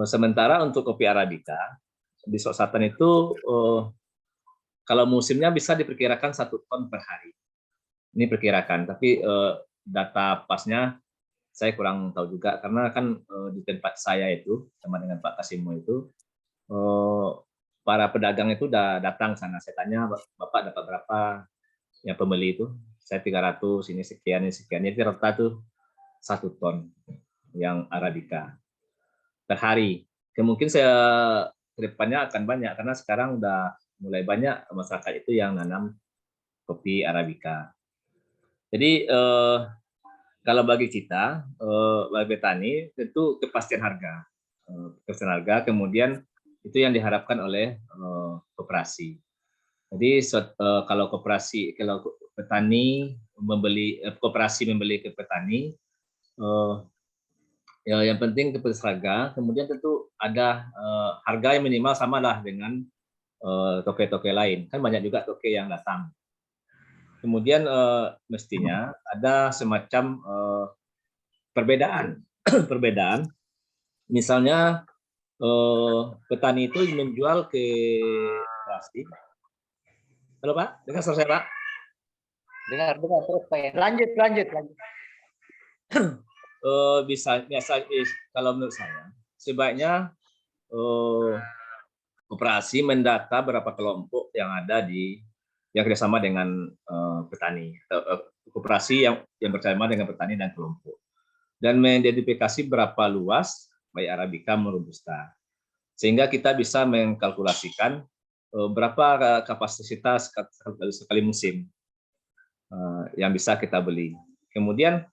Sementara untuk kopi Arabica di Sok Satan itu kalau musimnya bisa diperkirakan 1 ton per hari. Ini perkirakan, tapi data pasnya saya kurang tahu juga karena kan di tempat saya itu sama dengan Pak Kasimo itu para pedagang itu udah datang sana. Saya tanya, Bapak dapat berapa yang pembeli itu? Saya 300, ini sekian, ini sekian. Jadi rata tuh 1 ton yang Arabica per hari. Kemungkinan saya ke depannya akan banyak karena sekarang udah mulai banyak masyarakat itu yang nanam kopi Arabica. Jadi kalau bagi kita, bagi petani, tentu kepastian harga. Kepastian harga, kemudian itu yang diharapkan oleh koperasi. Jadi kalau petani membeli, koperasi membeli ke petani, ya, yang penting kepastian harga, kemudian tentu ada harga yang minimal samalah dengan toke-toke lain. Kan banyak juga toke yang datang. Kemudian mestinya ada semacam perbedaan. Perbedaan. Misalnya petani itu menjual ke koperasi. Halo Pak, dengar suara saya Pak? Dengar terus Pak ya. Lanjut. Biasa kalau menurut saya sebaiknya koperasi mendata berapa kelompok yang ada yang kerjasama dengan petani, koperasi yang bersama dengan petani dan kelompok, dan mengidentifikasi berapa luas baik Arabica maupun Robusta, sehingga kita bisa mengkalkulasikan berapa kapasitas sekali musim yang bisa kita beli. Kemudian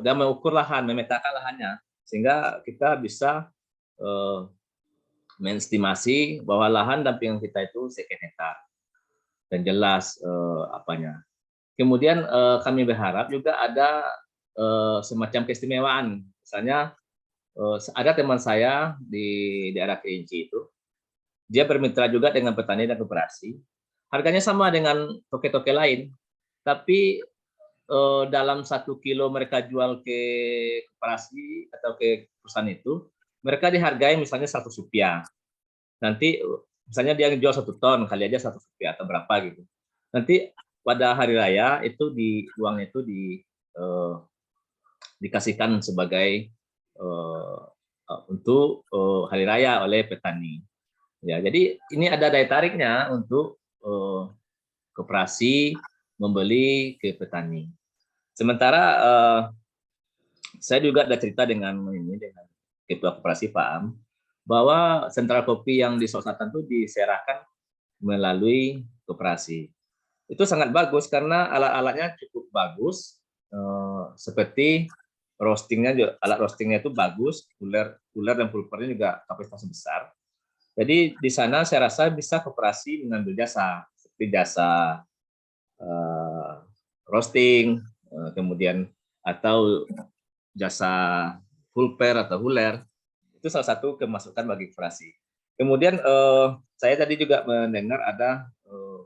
dan mengukur lahan, memetakan lahannya, sehingga kita bisa mengestimasi bahwa lahan dampingan kita itu sekian hektar dan jelas apanya. Kemudian kami berharap juga ada semacam keistimewaan. Misalnya ada teman saya di daerah Kerinci itu, dia bermitra juga dengan petani dan koperasi. Harganya sama dengan toke-toke lain, tapi dalam 1 kilo mereka jual ke koperasi atau ke perusahaan itu, mereka dihargai misalnya Rp100. Nanti misalnya dia jual 1 ton, kali aja Rp100 atau berapa gitu. Nanti pada hari raya itu uang itu dikasihkan sebagai untuk hari raya oleh petani. Ya, jadi ini ada daya tariknya untuk koperasi membeli ke petani. Sementara saya juga ada cerita dengan ketua koperasi Pak Am, bahwa sentral kopi yang di Sok Satan itu diserahkan melalui koperasi. Itu sangat bagus karena alat-alatnya cukup bagus, seperti roastingnya juga, alat roastingnya itu bagus, cooler dan pulpernya juga kapasitasnya besar. Jadi di sana saya rasa bisa koperasi mengambil jasa, seperti jasa roasting, kemudian atau jasa pulper atau huler. Itu salah satu kemasukan bagi koperasi. Kemudian saya tadi juga mendengar ada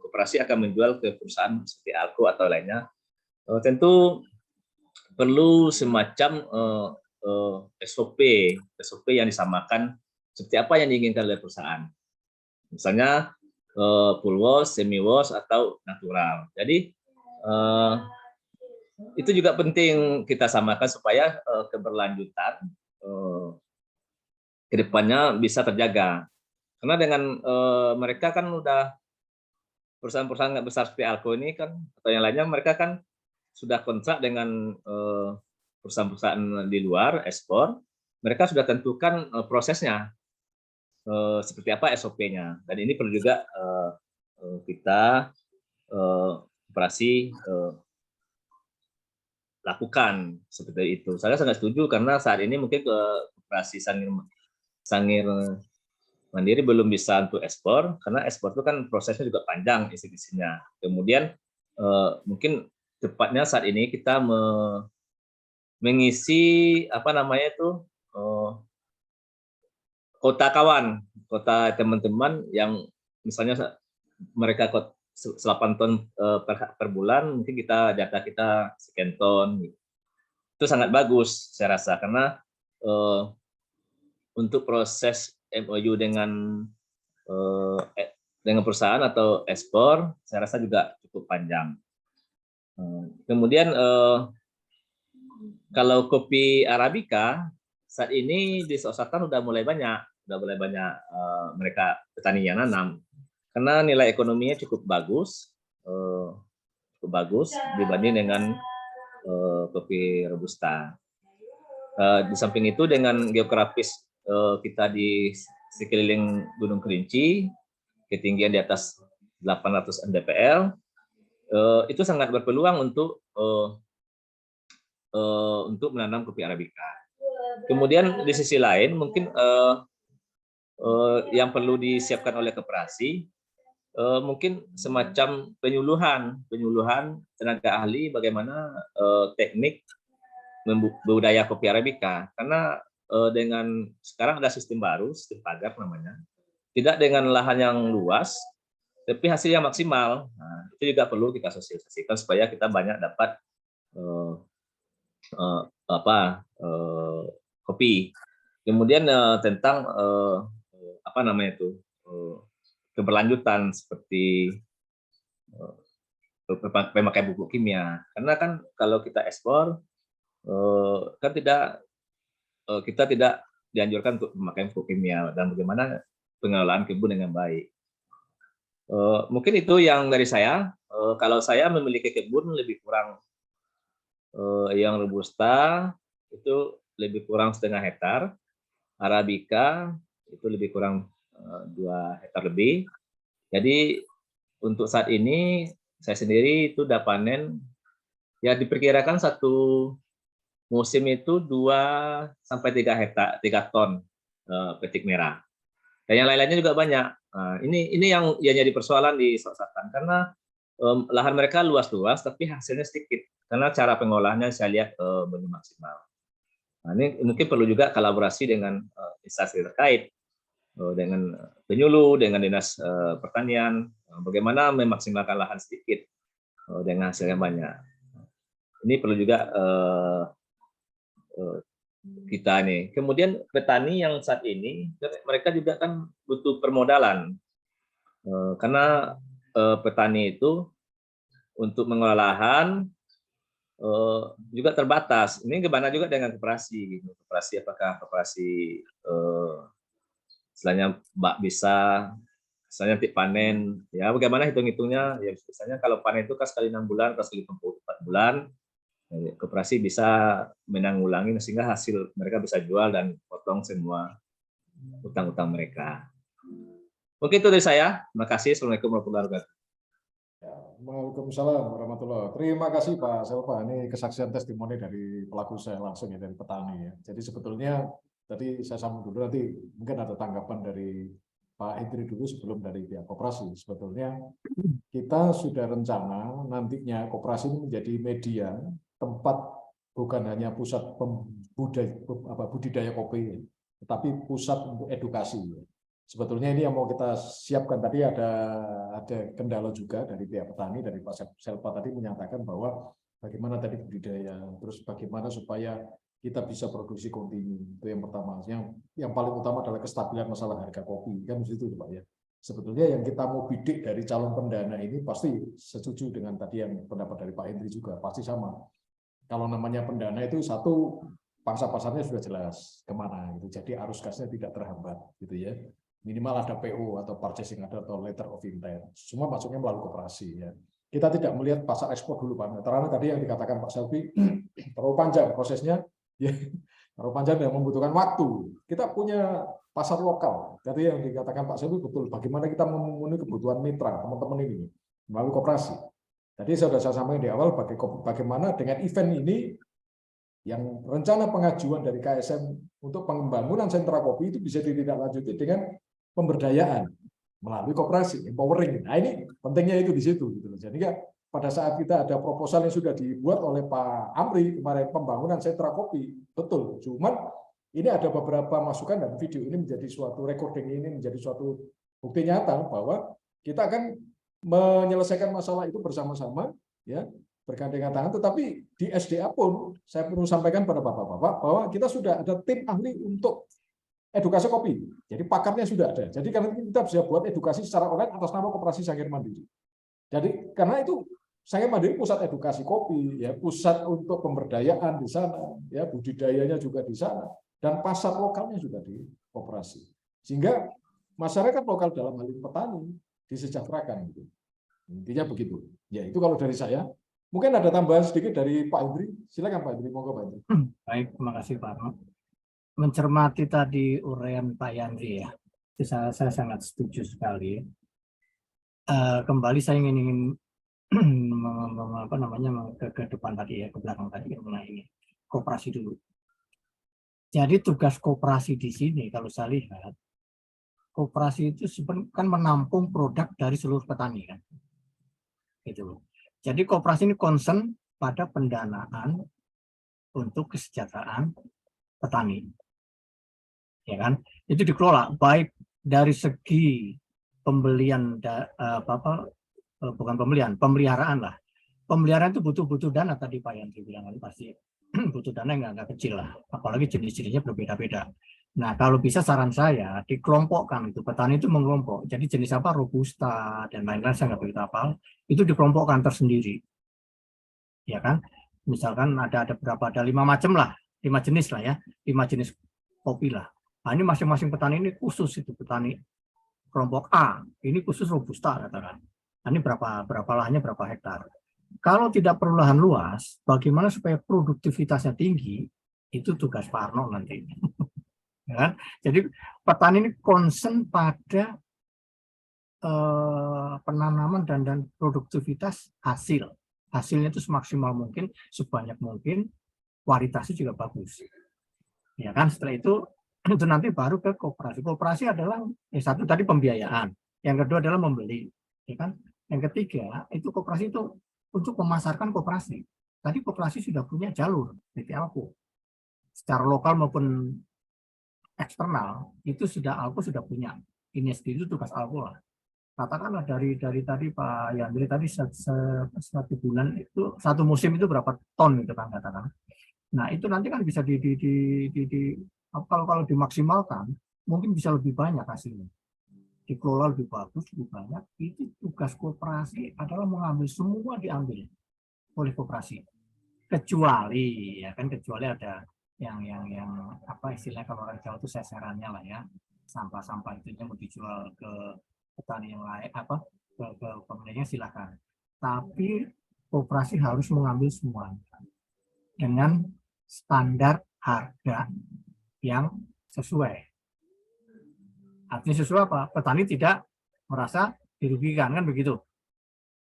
koperasi akan menjual ke perusahaan seperti Alko atau lainnya. Tentu perlu semacam SOP yang disamakan seperti apa yang diinginkan oleh perusahaan. Misalnya full wash, semi wash atau natural. Jadi itu juga penting kita samakan supaya keberlanjutan ke depannya bisa terjaga. Karena dengan mereka kan udah perusahaan-perusahaan besar seperti Alko ini kan atau yang lainnya, mereka kan sudah kontrak dengan perusahaan-perusahaan di luar ekspor. Mereka sudah tentukan prosesnya seperti apa SOP-nya, dan ini perlu juga kita operasi lakukan seperti itu. Saya sangat setuju karena saat ini mungkin koperasi Sangir Mandiri belum bisa untuk ekspor, karena ekspor itu kan prosesnya juga panjang isi-isinya. Kemudian mungkin tepatnya saat ini kita mengisi apa namanya itu kota kawan, kota teman-teman yang misalnya mereka 8 ton per bulan, mungkin data kita sekian ton. Itu sangat bagus saya rasa, karena untuk proses MOU dengan perusahaan atau ekspor, saya rasa juga cukup panjang. Kemudian kalau kopi Arabica saat ini di Selatan udah mulai banyak mereka petani yang nanam, karena nilai ekonominya cukup bagus dibanding dengan kopi Robusta. Di samping itu dengan geografis kita di sekeliling Gunung Kerinci, ketinggian di atas 800 mdpl, itu sangat berpeluang untuk menanam kopi Arabica. Kemudian di sisi lain mungkin yang perlu disiapkan oleh koperasi mungkin semacam penyuluhan tenaga ahli bagaimana teknik budidaya kopi Arabica, karena dengan sekarang ada sistem baru, sistem pagar namanya, tidak dengan lahan yang luas tapi hasil yang maksimal. Nah, itu juga perlu kita sosialisasikan supaya kita banyak dapat kopi. Kemudian tentang keberlanjutan seperti memakai pupuk kimia, karena kan kalau kita ekspor kan kita tidak dianjurkan untuk memakai pupuk kimia, dan bagaimana pengelolaan kebun dengan baik. Mungkin itu yang dari saya. Kalau saya memiliki kebun lebih kurang yang Robusta itu lebih kurang 0,5 hektar, Arabica itu lebih kurang 2 hektar lebih. Jadi untuk saat ini saya sendiri itu udah panen, ya diperkirakan satu musim itu 2 sampai 3 ton petik merah. Dan yang lain-lainnya juga banyak. Nah, ini yang jadi persoalan di Selatan, karena lahan mereka luas-luas tapi hasilnya sedikit, karena cara pengolahannya saya lihat belum maksimal. Nah, ini mungkin perlu juga kolaborasi dengan instansi terkait, dengan penyuluh, dengan dinas pertanian, bagaimana memaksimalkan lahan sedikit dengan hasilnya banyak. Ini perlu juga kita nih. Kemudian petani yang saat ini mereka juga kan butuh permodalan, karena petani itu untuk mengolah lahan juga terbatas. Ini gimana juga dengan koperasi? Koperasi apakah koperasi istilahnya bisa misalnya nanti panen, ya bagaimana hitung-hitungnya? Ya misalnya kalau panen itu kan sekali 6 bulan, atau sekali 4 bulan, koperasi bisa menanggulangi sehingga hasil mereka bisa jual dan potong semua utang-utang mereka. Mungkin itu dari saya. Terima kasih. Assalamualaikum warahmatullahi wabarakatuh. Waalaikumsalam warahmatullahi wabarakatuh. Terima kasih Pak Selva. Ini kesaksian testimoni dari pelaku saya langsung ya, dari petani ya. Jadi sebetulnya tadi saya sambung dulu, nanti mungkin ada tanggapan dari Pak Hendri dulu sebelum dari pihak koperasi. Sebetulnya kita sudah rencana nantinya koperasi ini menjadi media tempat bukan hanya pusat budidaya kopi, tetapi pusat untuk edukasi. Sebetulnya ini yang mau kita siapkan. Tadi ada kendala juga dari pihak petani, dari Pak Selva tadi menyatakan bahwa bagaimana tadi budidaya, terus bagaimana supaya kita bisa produksi kontinu. Itu yang pertama. Yang paling utama adalah kestabilan masalah harga kopi, kan di situ Pak ya. Sebetulnya yang kita mau bidik dari calon pendana ini pasti setuju dengan tadi yang pendapat dari Pak Hendri juga, pasti sama. Kalau namanya pendana itu satu, pangsa pasarnya sudah jelas kemana gitu. Jadi arus gasnya tidak terhambat gitu ya. Minimal ada PO atau purchasing order atau letter of intent. Semua masuknya melalui koperasi ya. Kita tidak melihat pasar ekspor dulu Pak. Karena tadi yang dikatakan Pak Selvi terlalu panjang prosesnya, ya, terlalu panjang dan membutuhkan waktu. Kita punya pasar lokal. Tadi yang dikatakan Pak Selvi betul. Bagaimana kita memenuhi kebutuhan mitra teman-teman ini melalui koperasi. Tadi sudah saya sampaikan di awal bagaimana dengan event ini yang rencana pengajuan dari KSM untuk pembangunan sentra kopi itu bisa ditindaklanjuti dengan pemberdayaan melalui koperasi, empowering. Nah ini pentingnya itu di situ. Gitu. Jadi pada saat kita ada proposal yang sudah dibuat oleh Pak Amri kemarin pembangunan sentra kopi, betul. Cuman ini ada beberapa masukan dan video ini menjadi suatu recording ini menjadi suatu bukti nyata bahwa kita akan menyelesaikan masalah itu bersama-sama, ya bergandengan tangan. Tetapi di SDA pun saya perlu sampaikan pada bapak-bapak bahwa kita sudah ada tim ahli untuk edukasi kopi. Jadi pakarnya sudah ada. Jadi karena kita bisa buat edukasi secara online atas nama Koperasi Sangir Mandiri. Jadi karena itu Sangir Mandiri pusat edukasi kopi, ya pusat untuk pemberdayaan di sana, ya budidayanya juga di sana, dan pasar lokalnya juga di koperasi. Sehingga masyarakat lokal dalam hal ini petani disejahterakan. Gitu. Intinya begitu. Ya itu kalau dari saya. Mungkin ada tambahan sedikit dari Pak Hendri. Silakan Pak Hendri, monggo Pak Hendri. Baik, terima kasih Pak Arno. Mencermati tadi uraian Pak Yandri ya, itu saya sangat setuju sekali. Kembali saya ingin apa namanya ke depan tadi ya, ke belakang tadi mengenai ini koperasi dulu. Jadi tugas koperasi di sini kalau saya lihat, koperasi itu sebenarnya kan menampung produk dari seluruh petani kan, gitu. Jadi koperasi ini concern pada pendanaan untuk kesejahteraan petani, ya kan? Itu dikelola baik dari segi pembelian bukan pembelian, pemeliharaan lah. Pemeliharaan itu butuh dana tadi Pak Yandri bilang pasti butuh dana yang nggak kecil lah, apalagi jenis-jenisnya berbeda-beda. Nah kalau bisa saran saya dikelompokkan itu petani itu mengelompok. Jadi jenis apa robusta dan lain-lain saya nggak begitu hafal, itu dikelompokkan tersendiri, ya kan? Misalkan ada berapa, ada 5 macam lah, 5 jenis lah ya, 5 jenis kopi lah. Nah ini masing-masing petani ini khusus itu petani kelompok A, ini khusus robusta katakan. Nah, ini berapa lahannya berapa hektar. Kalau tidak perlu lahan luas, bagaimana supaya produktivitasnya tinggi, itu tugas Pak Arno nanti. Ya, jadi petani ini concern pada penanaman dan produktivitas hasil. Hasilnya itu semaksimal mungkin, sebanyak mungkin, kualitasnya juga bagus. Ya kan, setelah itu nanti baru ke koperasi. Koperasi adalah satu tadi pembiayaan, yang kedua adalah membeli, ya kan? Yang ketiga itu koperasi itu untuk memasarkan koperasi. Tadi koperasi sudah punya jalur PT Alko, secara lokal maupun eksternal itu Alko sudah punya. Ini itu tugas Alko lah. Katakanlah dari tadi Pak Yandri tadi satu bulan itu satu musim itu berapa ton gitu kan katakan. Nah itu nanti kan bisa kalau dimaksimalkan mungkin bisa lebih banyak hasilnya, dikelola lebih bagus, lebih banyak. Itu tugas koperasi adalah mengambil semua diambil oleh koperasi, kecuali ada yang apa istilahnya kalau orang Jawa itu seserannya lah ya, sampah itu mau dijual ke petani yang lain ke pemiliknya silakan, tapi koperasi harus mengambil semua dengan standar harga yang sesuai. Artinya sesuai apa? Petani tidak merasa dirugikan kan begitu,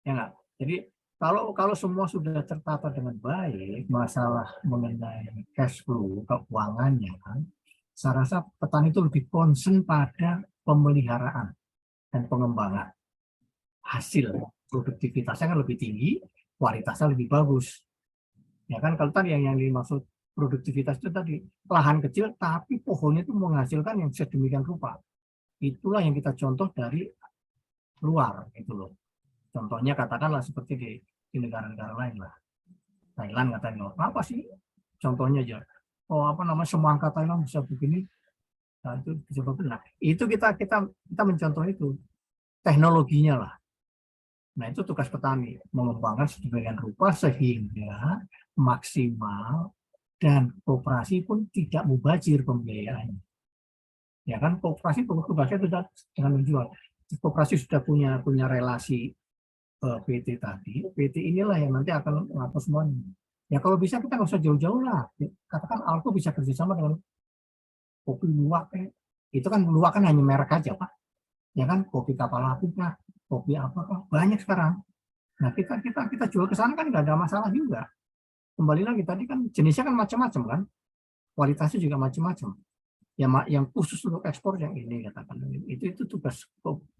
ya enggak? Jadi kalau semua sudah tertata dengan baik, masalah mengenai cash flow keuangannya, saya rasa petani itu lebih concern pada pemeliharaan dan pengembangan hasil, produktivitasnya kan lebih tinggi, kualitasnya lebih bagus. Ya kan kalau tadi yang dimaksud produktivitas itu tadi lahan kecil tapi pohonnya itu menghasilkan yang sedemikian rupa. Itulah yang kita contoh dari luar itu loh. Contohnya katakanlah seperti di negara-negara lain lah. Thailand katanya apa sih? Contohnya aja. Semangka Thailand bisa begini. Nah, itu bisa bagus. Nah, itu kita mencontoh itu teknologinya lah. Nah, itu tugas petani mengembangkan sedemikian rupa sehingga maksimal dan koperasi pun tidak mubazir pembiayaannya. Ya kan koperasi tugasnya sudah dengan menjual. Koperasi sudah punya relasi PT tadi. PT inilah yang nanti akan mengatur semuanya. Ya kalau bisa kita nggak usah jauh-jauh lah. Katakan Alko bisa kerjasama dengan kopi luwak. Itu kan luwak kan hanya merek aja Pak. Ya kan kopi kapal api lah, kopi apa banyak sekarang. Nah kita jual ke sana kan nggak ada masalah juga. Kembali lagi tadi kan jenisnya kan macam-macam kan, kualitasnya juga macam-macam. Yang khusus untuk ekspor yang ini katakan itu tugas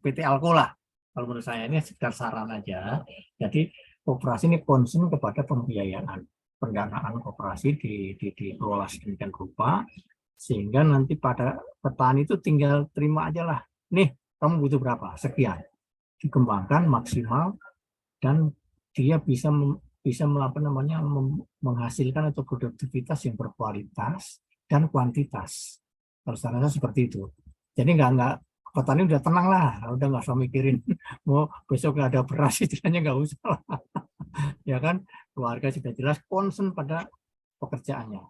PT Alko lah. Kalau menurut saya ini sekedar saran aja. Jadi koperasi ini concern kepada pembiayaan, pendanaan koperasi dikelola sedemikian rupa sehingga nanti pada petani itu tinggal terima aja lah. Nih kamu butuh berapa? Sekian. Dikembangkan maksimal dan dia bisa menghasilkan atau produktivitas yang berkualitas dan kuantitas. Kalau saran saya seperti itu. Jadi nggak petani udah tenang lah, udah nggak usah mikirin mau besok nggak ada beras, istilahnya nggak usah lah. Ya kan, keluarga sudah jelas concern pada pekerjaannya.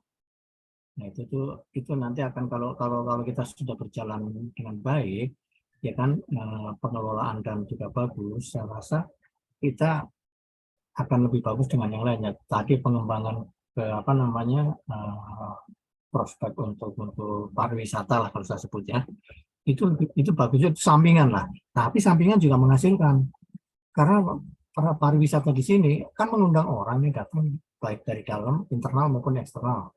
Nah itu nanti akan kalau kita sudah berjalan dengan baik, ya kan, pengelolaan dan juga bagus, saya rasa kita akan lebih bagus dengan yang lainnya. Tadi pengembangan ke apa namanya, prospek untuk pariwisata lah kalau saya sebut ya, itu bagusnya itu sampingan lah. Tapi sampingan juga menghasilkan, karena para pariwisata di sini kan mengundang orang yang datang baik dari dalam internal maupun eksternal,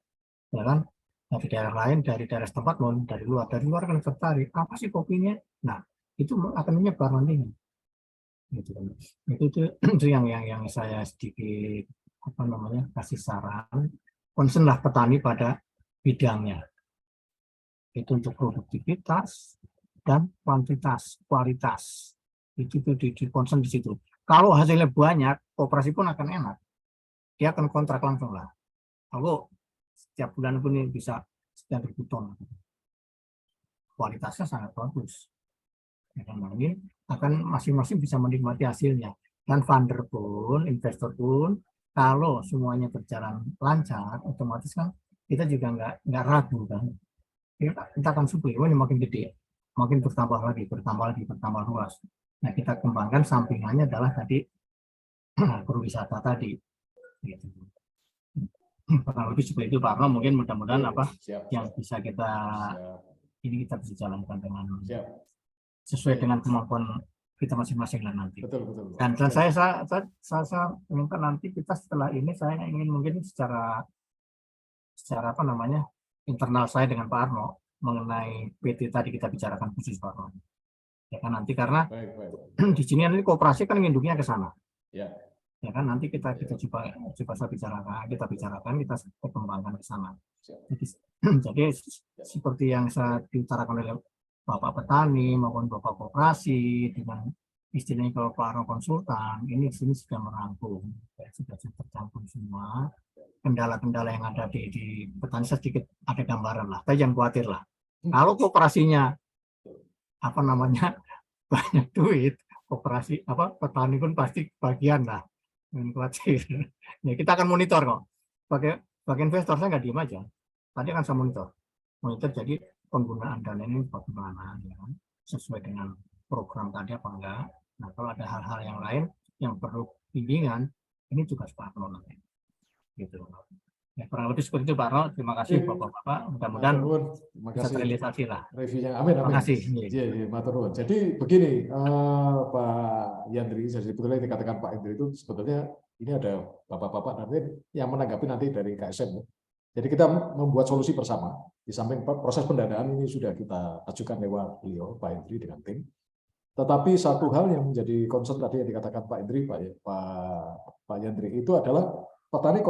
ya kan, dari daerah lain, dari daerah setempat maupun dari luar kan tertarik apa sih kopinya. Nah itu akan menyebar nantinya gitu kan. Itu yang saya sedikit apa namanya kasih saran, concern lah petani pada bidangnya, itu untuk produktivitas dan kualitas itu di concern di situ. Kalau hasilnya banyak, koperasi pun akan enak, dia akan kontrak langsung lah. Kalau setiap bulan pun ini bisa sekian ribu ton, kualitasnya sangat bagus. Ini akan masing-masing bisa menikmati hasilnya. Dan funder pun, investor pun, kalau semuanya berjalan lancar, otomatis kan kita juga nggak ragu kan. Kita akan subur, ini makin gede, makin bertambah luas. Nah kita kembangkan sampingannya adalah tadi perwisata tadi. Gitu. Kurang lebih seperti itu Pak Arno, mungkin mudah-mudahan yang bisa kita ini kita bisa jalankan dengan sesuai dengan kemampuan kita masing-masing lah nanti. Betul. Dan saya minta nanti kita setelah ini saya ingin mungkin secara apa namanya internal saya dengan Pak Arno mengenai PT tadi kita bicarakan khusus Pak Arno. Ya kan nanti karena di sini nanti koperasi kan nginduknya ke sana. Ya kan nanti kita coba kita bicarakan kita kembangkan ke sana. Jadi seperti yang saya diutarakan oleh Bapak petani maupun Bapak koperasi dengan istilahnya kalau Pak Arno konsultan, ini sini sudah merangkum, sudah tercampur semua kendala-kendala yang ada di petani, sedikit ada gambaran lah. Tapi jangan khawatir lah. Kalau koperasinya apa namanya banyak duit, koperasi petani pun pasti bagian lah. Jangan khawatir. Ya, kita akan monitor kok. Bagi investor saya nggak diem aja. Tadi akan saya monitor jadi penggunaan dana ini bagaimana, ya, sesuai dengan program tadi apa enggak. Nah kalau ada hal-hal yang lain yang perlu bimbingan, ini juga Pak Arno nanti. Gitu. Ya, kurang lebih seperti itu Pak Arno. Terima kasih Bapak-Bapak. Mudah-mudahan bisa terrealisasi lah. Reviewnya, amin. Terima kasih. Jadi begini Pak Yandri, sebetulnya yang dikatakan Pak Yandri itu sebetulnya ini ada Bapak-Bapak nanti yang menanggapi nanti dari KSM. Jadi kita membuat solusi bersama. Di samping proses pendanaan ini sudah kita ajukan lewat beliau, Pak Hendri dengan tim. Tetapi satu hal yang menjadi concern tadi yang dikatakan Pak Hendri, Pak Yandri, itu adalah petani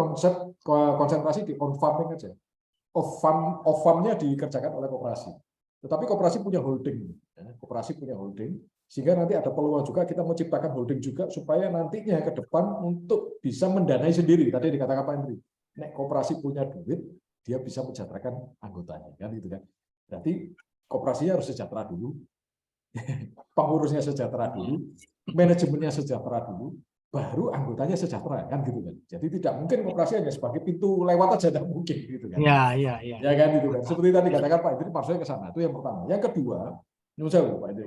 konsentrasi di on farming aja. Off farmnya dikerjakan oleh koperasi. Tetapi koperasi punya holding. Sehingga nanti ada peluang juga kita menciptakan holding juga supaya nantinya ke depan untuk bisa mendanai sendiri. Tadi dikatakan Pak Hendri. Nek koperasi punya duit, dia bisa mensejahterakan anggotanya, kan gitu kan. Berarti koperasinya harus sejahtera dulu, pengurusnya sejahtera dulu, manajemennya sejahtera dulu, baru anggotanya sejahtera, kan gitu kan. Jadi tidak mungkin koperasi hanya sebagai pintu lewat aja, tidak mungkin gitu kan. Ya kan gitu kan. Seperti tadi katakan Pak Hendri, maksudnya ke sana. Itu yang pertama. Yang kedua,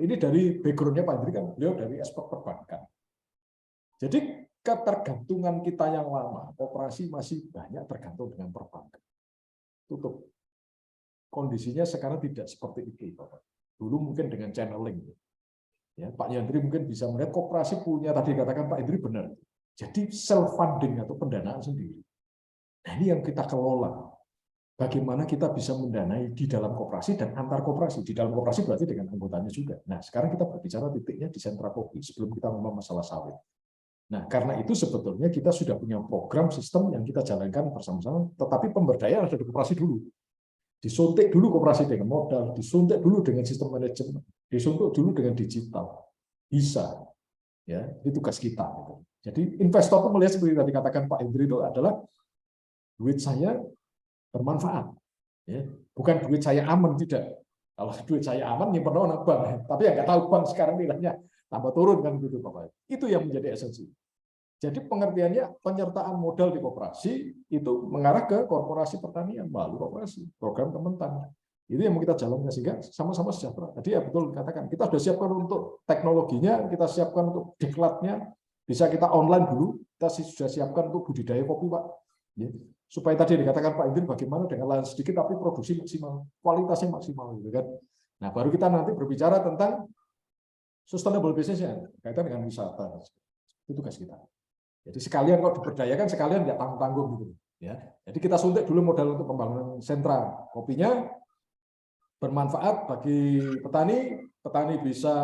ini dari backgroundnya Pak Hendri kan, beliau dari aspek perbankan. Jadi ketergantungan kita yang lama, koperasi masih banyak tergantung dengan perbankan. Tutup. Kondisinya sekarang tidak seperti itu, Bapak. Dulu mungkin dengan channeling. Ya, Pak Yandri mungkin bisa melihat koperasi punya, tadi katakan Pak Yandri benar. Jadi self funding atau pendanaan sendiri. Nah, ini yang kita kelola. Bagaimana kita bisa mendanai di dalam koperasi dan antar koperasi. Di dalam koperasi berarti dengan anggotanya juga. Nah, sekarang kita berbicara titiknya di sentra kopi sebelum kita ngomong masalah sawit. Nah, karena itu sebetulnya kita sudah punya program sistem yang kita jalankan bersama-sama, tetapi pemberdayaan ada di koperasi dulu. Disuntik dulu koperasi dengan modal, disuntik dulu dengan sistem manajemen, disuntik dulu dengan digital. Bisa. Ya, itu tugas kita. Jadi investor pun melihat seperti tadi katakan Pak Hendri itu adalah duit saya bermanfaat. Ya, bukan duit saya aman, tidak. Kalau duit saya aman, nyimpen orang bank. Tapi ya nggak tahu bank sekarang nilainya tambah turun kan gitu, Bapak. Itu yang menjadi esensi. Jadi pengertiannya penyertaan modal di koperasi itu mengarah ke korporasi pertanian melalui koperasi, program Kementan. Itu yang mau kita jalankan sehingga sama-sama sejahtera. Jadi ya betul dikatakan, kita sudah siapkan untuk teknologinya, kita siapkan untuk diklatnya, bisa kita online dulu, kita sudah siapkan untuk budidaya kopi, Pak. Ya. Supaya tadi dikatakan Pak Indri bagaimana dengan lahan sedikit tapi produksi maksimal, kualitasnya maksimal, gitu kan. Nah, baru kita nanti berbicara tentang sustainable business-nya, kaitan dengan wisata. Itu tugas kita. Jadi sekalian kok diberdayakan, sekalian nggak tanggung-tanggung gitu. Ya. Jadi kita suntik dulu modal untuk pembangunan sentra kopinya, bermanfaat bagi petani, petani bisa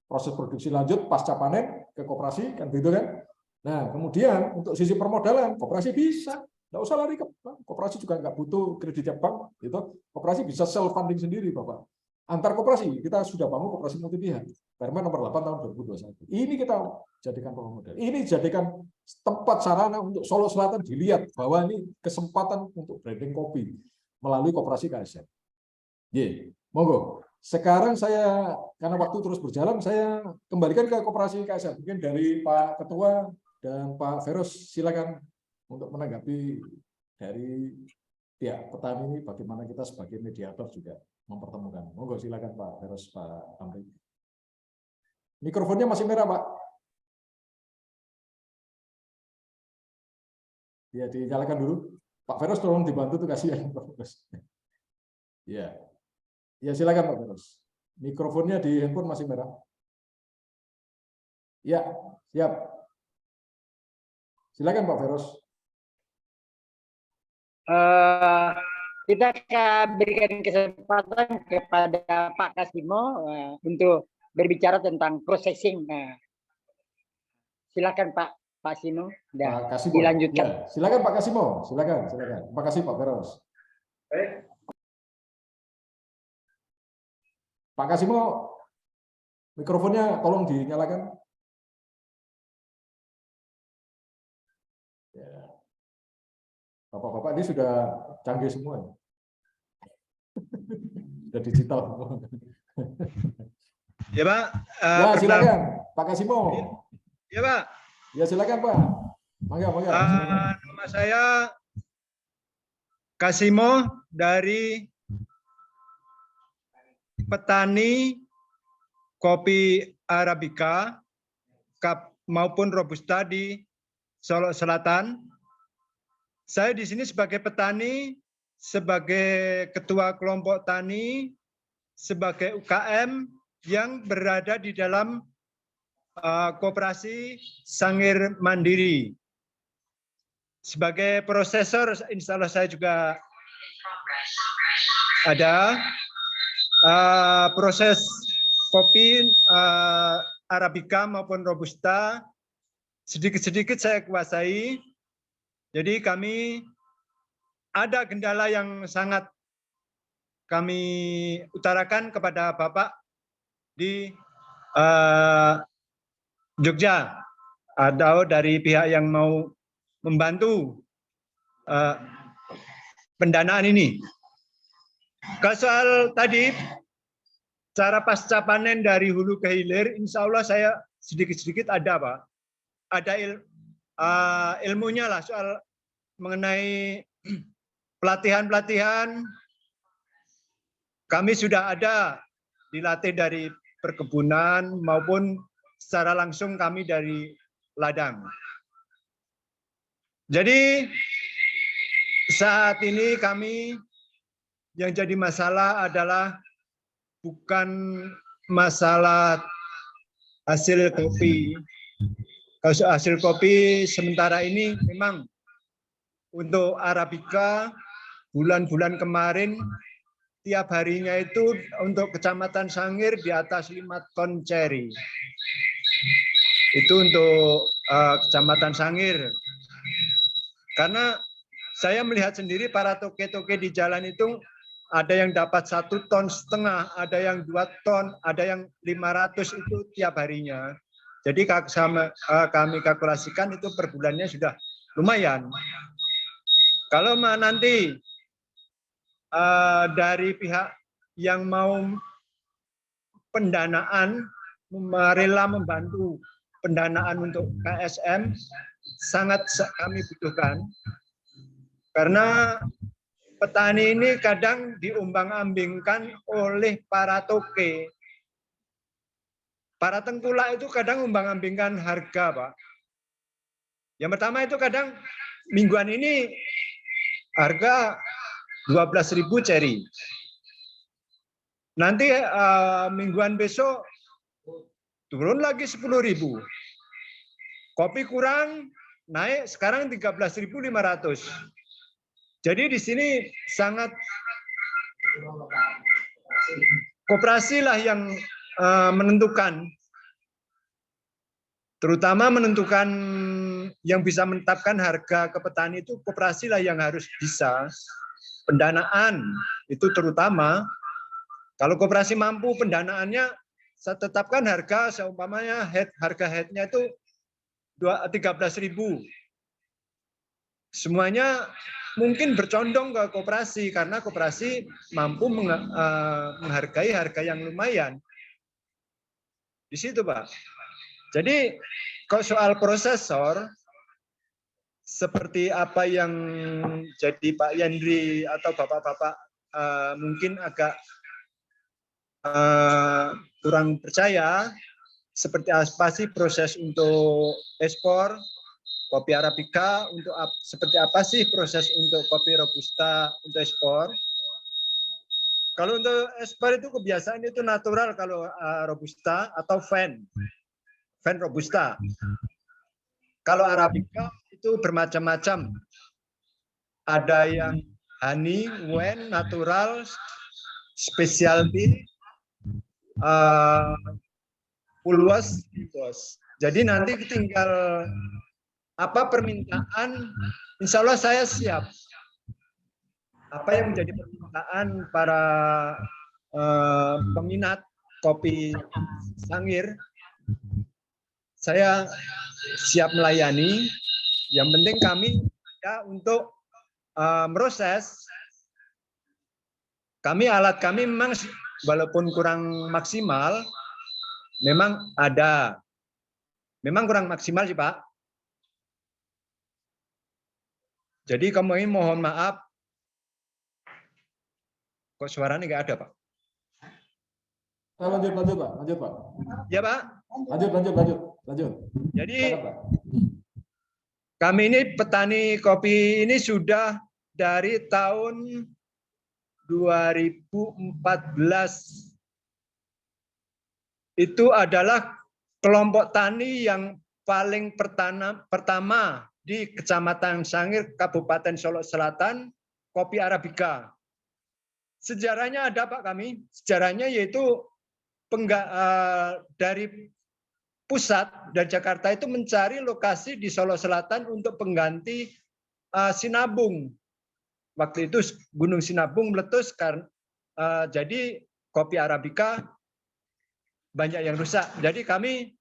proses produksi lanjut pasca panen ke koperasi, kan gitu kan. Nah, kemudian untuk sisi permodalan, koperasi bisa. Nggak usah lari ke bank. Koperasi juga nggak butuh kreditnya bank. Gitu. Koperasi bisa self-funding sendiri, Bapak. Antar koperasi, kita sudah bangun koperasi multi pihak. Permen nomor 8 tahun 2021. Ini kita jadikan role model. Ini jadikan tempat sarana untuk Solo Selatan dilihat bahwa ini kesempatan untuk branding kopi melalui koperasi KSM. Ye, monggo. Sekarang saya, karena waktu terus berjalan, saya kembalikan ke koperasi KSM. Mungkin dari Pak Ketua dan Pak Feros, silakan untuk menanggapi dari pihak petani ini, bagaimana kita sebagai mediator juga mempertemukan. Monggo silakan Pak Feros, Pak Amri. Mikrofonnya masih merah, Pak. Ya, dinyalakan dulu. Pak Feros tolong dibantu tuh, kasihan Pak Feros. Ya. Ya, silakan Pak Feros. Mikrofonnya di handphone masih merah. Ya, siap. Silakan Pak Feros. Kita akan berikan kesempatan kepada Pak Kasimo untuk berbicara tentang processing. Silakan Pak Simo, Pak Kasimo. dilanjutkan. Ya, silakan Pak Kasimo, silakan. Terima kasih Pak Feros. Pak Kasimo, mikrofonnya tolong dinyalakan. Ya. Bapak-bapak ini sudah canggih semua. Sudah digital. Ya Pak. Ya silakan Pak Kasimo. Ya Pak. Ya silakan Pak. Mangga. Nama saya Kasimo dari petani kopi Arabica maupun Robusta di Solo Selatan. Saya di sini sebagai petani, sebagai ketua kelompok tani, sebagai UKM yang berada di dalam koperasi Sangir Mandiri. Sebagai prosesor, insya Allah saya juga ada proses kopi Arabica maupun Robusta, sedikit-sedikit saya kuasai. Jadi kami ada kendala yang sangat kami utarakan kepada Bapak di Jogja, atau dari pihak yang mau membantu pendanaan ini. Kalau soal tadi, cara pasca panen dari hulu ke hilir, insya Allah saya sedikit-sedikit ada Pak. Ada ilmunya lah soal mengenai pelatihan-pelatihan. Kami sudah ada dilatih dari perkebunan maupun secara langsung kami dari ladang. Jadi saat ini kami yang jadi masalah adalah bukan masalah hasil kopi. Kalau hasil kopi sementara ini memang untuk Arabica bulan-bulan kemarin tiap harinya itu untuk Kecamatan Sangir di atas 5 ton ceri. Itu untuk Kecamatan Sangir. Karena saya melihat sendiri para toke-toke di jalan itu ada yang dapat 1,5 ton, ada yang 2 ton, ada yang 500 itu tiap harinya. Jadi kami kalkulasikan itu per bulannya sudah lumayan. Kalau nanti dari pihak yang mau pendanaan, rela membantu pendanaan untuk KSM, sangat kami butuhkan. Karena petani ini kadang diumbang-ambingkan oleh para toke. Para tengkulak itu kadang umbang-ambingkan harga, Pak. Yang pertama itu kadang mingguan ini harga 12.000 ceri. Nanti mingguan besok turun lagi 10.000. Kopi kurang, naik sekarang 13.500. Jadi di sini sangat koperasi lah yang menentukan, terutama menentukan yang bisa menetapkan harga ke petani itu koperasi lah yang harus bisa. Pendanaan itu terutama, kalau koperasi mampu pendanaannya, saya tetapkan harga seumpamanya harga headnya itu 13.000. Semuanya mungkin bercondong ke koperasi karena koperasi mampu menghargai harga yang lumayan. Di situ, Pak. Jadi kalau soal prosesor, seperti apa yang jadi Pak Yandri atau Bapak-Bapak mungkin agak kurang percaya, seperti apa sih proses untuk ekspor kopi Arabica, untuk seperti apa sih proses untuk kopi Robusta untuk ekspor. Kalau untuk ekspor itu kebiasaan itu natural kalau Robusta atau Fen Robusta. Kalau Arabica itu bermacam-macam. Ada yang honey, wen, natural, specialty, pulwas. Jadi nanti tinggal apa permintaan, insya Allah saya siap. Apa yang menjadi permintaan para peminat kopi Sangir, saya siap melayani. Yang penting kami ya untuk proses. Alat kami memang walaupun kurang maksimal, memang ada. Memang kurang maksimal sih, Pak. Jadi kami mohon maaf. Kok suaranya nggak ada, Pak? Lanjut, Pak. Lanjut, Pak. Ya, Pak. Lanjut. Jadi kami ini petani kopi ini sudah dari tahun 2014. Itu adalah kelompok tani yang paling pertama di Kecamatan Sangir, Kabupaten Solok Selatan, kopi Arabica. Sejarahnya ada, Pak, kami. Sejarahnya yaitu dari pusat dari Jakarta itu mencari lokasi di Solok Selatan untuk pengganti Sinabung. Waktu itu Gunung Sinabung meletus karena jadi kopi Arabica banyak yang rusak. Jadi kami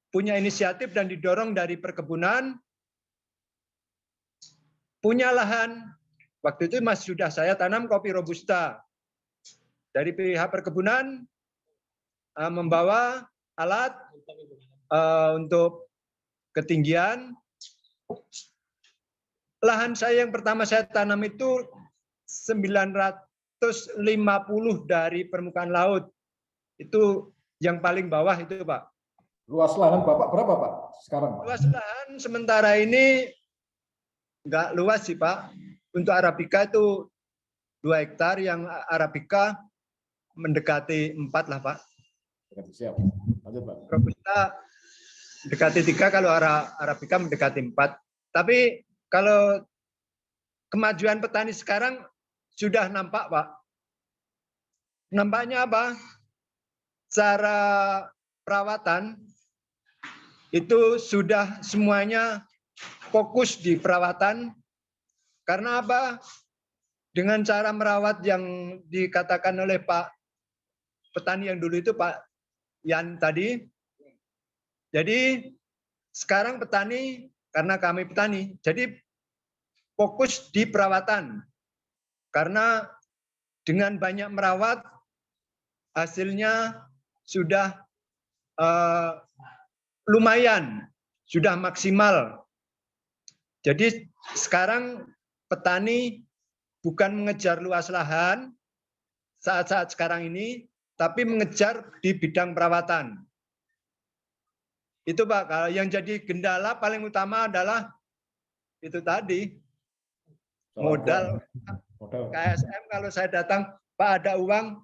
punya inisiatif dan didorong dari perkebunan, punya lahan. Waktu itu masih sudah saya tanam kopi Robusta. Dari pihak perkebunan membawa alat untuk ketinggian. Lahan saya yang pertama saya tanam itu 950 dari permukaan laut. Itu yang paling bawah itu, Pak. Luas lahan Bapak berapa, Pak, sekarang, Pak? Luas lahan sementara ini nggak luas sih, Pak. Untuk Arabica itu 2 hektar, yang Arabica mendekati 4 lah, Pak. Siap. Lanjut, Pak. Robusta mendekati 3, kalau Arabica mendekati 4. Tapi kalau kemajuan petani sekarang sudah nampak, Pak. Nampaknya apa? Cara perawatan itu sudah semuanya fokus di perawatan. Karena apa? Dengan cara merawat yang dikatakan oleh Pak petani yang dulu itu, Pak Yan tadi. Jadi sekarang petani, karena kami petani, jadi fokus di perawatan. Karena dengan banyak merawat, hasilnya sudah lumayan, sudah maksimal. Jadi sekarang petani bukan mengejar luas lahan saat-saat sekarang ini, tapi mengejar di bidang perawatan. Itu Pak, kalau yang jadi kendala paling utama adalah itu tadi, modal. KSM kalau saya datang, Pak ada uang,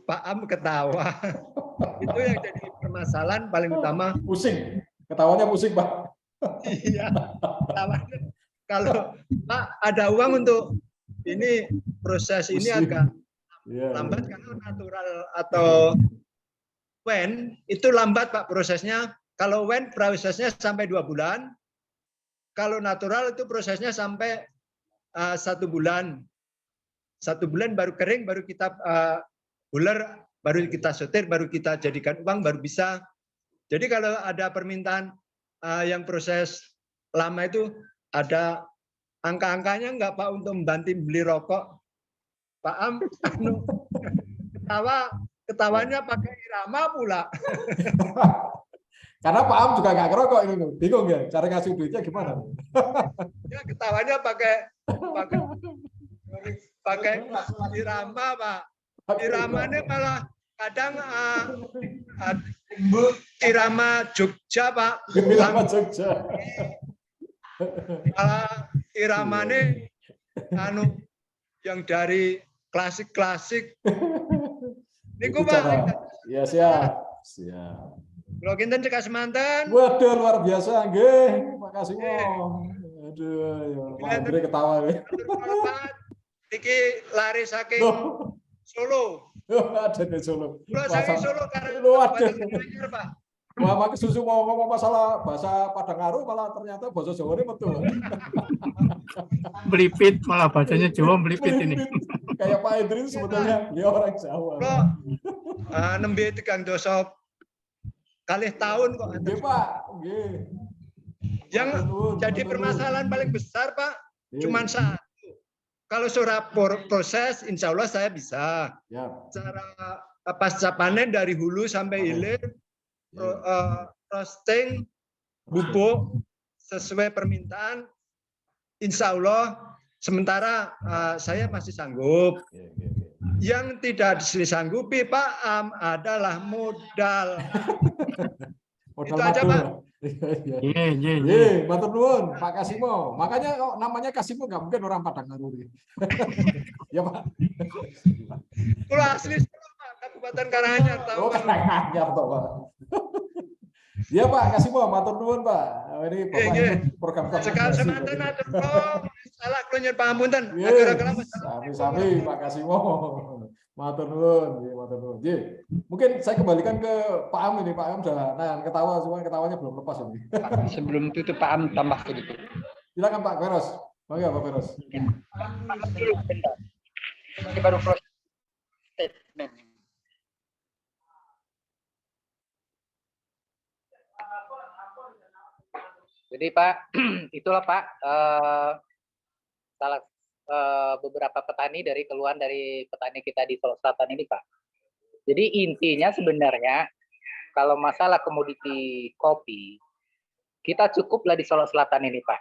Pak Am ketawa. Itu yang jadi permasalahan paling utama. Pusing, ketawanya pusing Pak. Iya, ketawanya. Kalau Pak ada uang untuk ini, proses ini Pusing. agak Iya, lambat iya. karena natural atau wen itu lambat Pak prosesnya. Kalau wen prosesnya sampai 2 bulan, kalau natural itu prosesnya sampai 1 bulan. 1 bulan baru kering, baru kita buler, baru kita setir, baru kita jadikan uang, baru bisa. Jadi kalau ada permintaan yang proses lama itu, ada angka-angkanya enggak Pak untuk membantu beli rokok? Pak Am, ketawanya pakai irama pula. Karena Pak Am juga nggak ngerokok ini, bingung ya cara ngasih duitnya gimana? Ya ketawanya pakai irama Pak. Iramanya malah kadang irama Jogja Pak. Irama Jogja. Iramanya yang dari klasik-klasik. Niku Pak. Ya siap, siap. Kalau kinten cekak semanten. Waduh luar biasa, nggih. Makasih Mo. Aduh, ya Pak Andre ketawa ya. Iki lari saking Solo. Ada di Solo. Saking Solo karena Waduh. Pak. Wah, makin susu mau ngomong masalah bahasa Padangaru malah ternyata bahasa Jawa ini betul. Belipit, malah bacanya Jawa belipit ini. Kayak Pak Hendri sebetulnya dia orang Jawa. Nembe tegang dosa kalih tahun kok. Nggih Pak, nggih. Yang jadi permasalahan paling besar Pak, cuman satu. Kalau surah proses, insya Allah saya bisa. Ya. Cara pasca panen dari hulu sampai hilir, roasting, bubuk sesuai permintaan, insya Allah. Sementara saya masih sanggup. Yang tidak disanggupi Pak Am adalah modal. Modal itu aja Pak. Iya, matur nuwun Pak Kasimo. Makanya kok namanya Kasimo nggak mungkin orang Padangaru. Ya Pak. Kalau asli Pak, Kabupaten Karanganyar tahu. Oh, Karanganyar toh Pak. Iya Pak Kasimo, matur nuwun Pak. Ini Bapak program sekali semanten atur salah klonyer pangapunten. Sami-sami Pak Kasimo. Matur nuwun, matur nuwun. Mungkin saya kembalikan ke Pak Am ini. Pak Am sudah nahan ketawa, cuma ketawanya belum lepas ini. Sebelum itu Pak Am tambah sedikit. Silakan Pak Veros. Bagaimana Pak Veros? Ini baru proses statement. Jadi Pak, itulah Pak, salah beberapa petani dari keluhan dari petani kita di Solo Selatan ini Pak. Jadi intinya sebenarnya kalau masalah komoditi kopi, kita cukuplah di Solo Selatan ini Pak.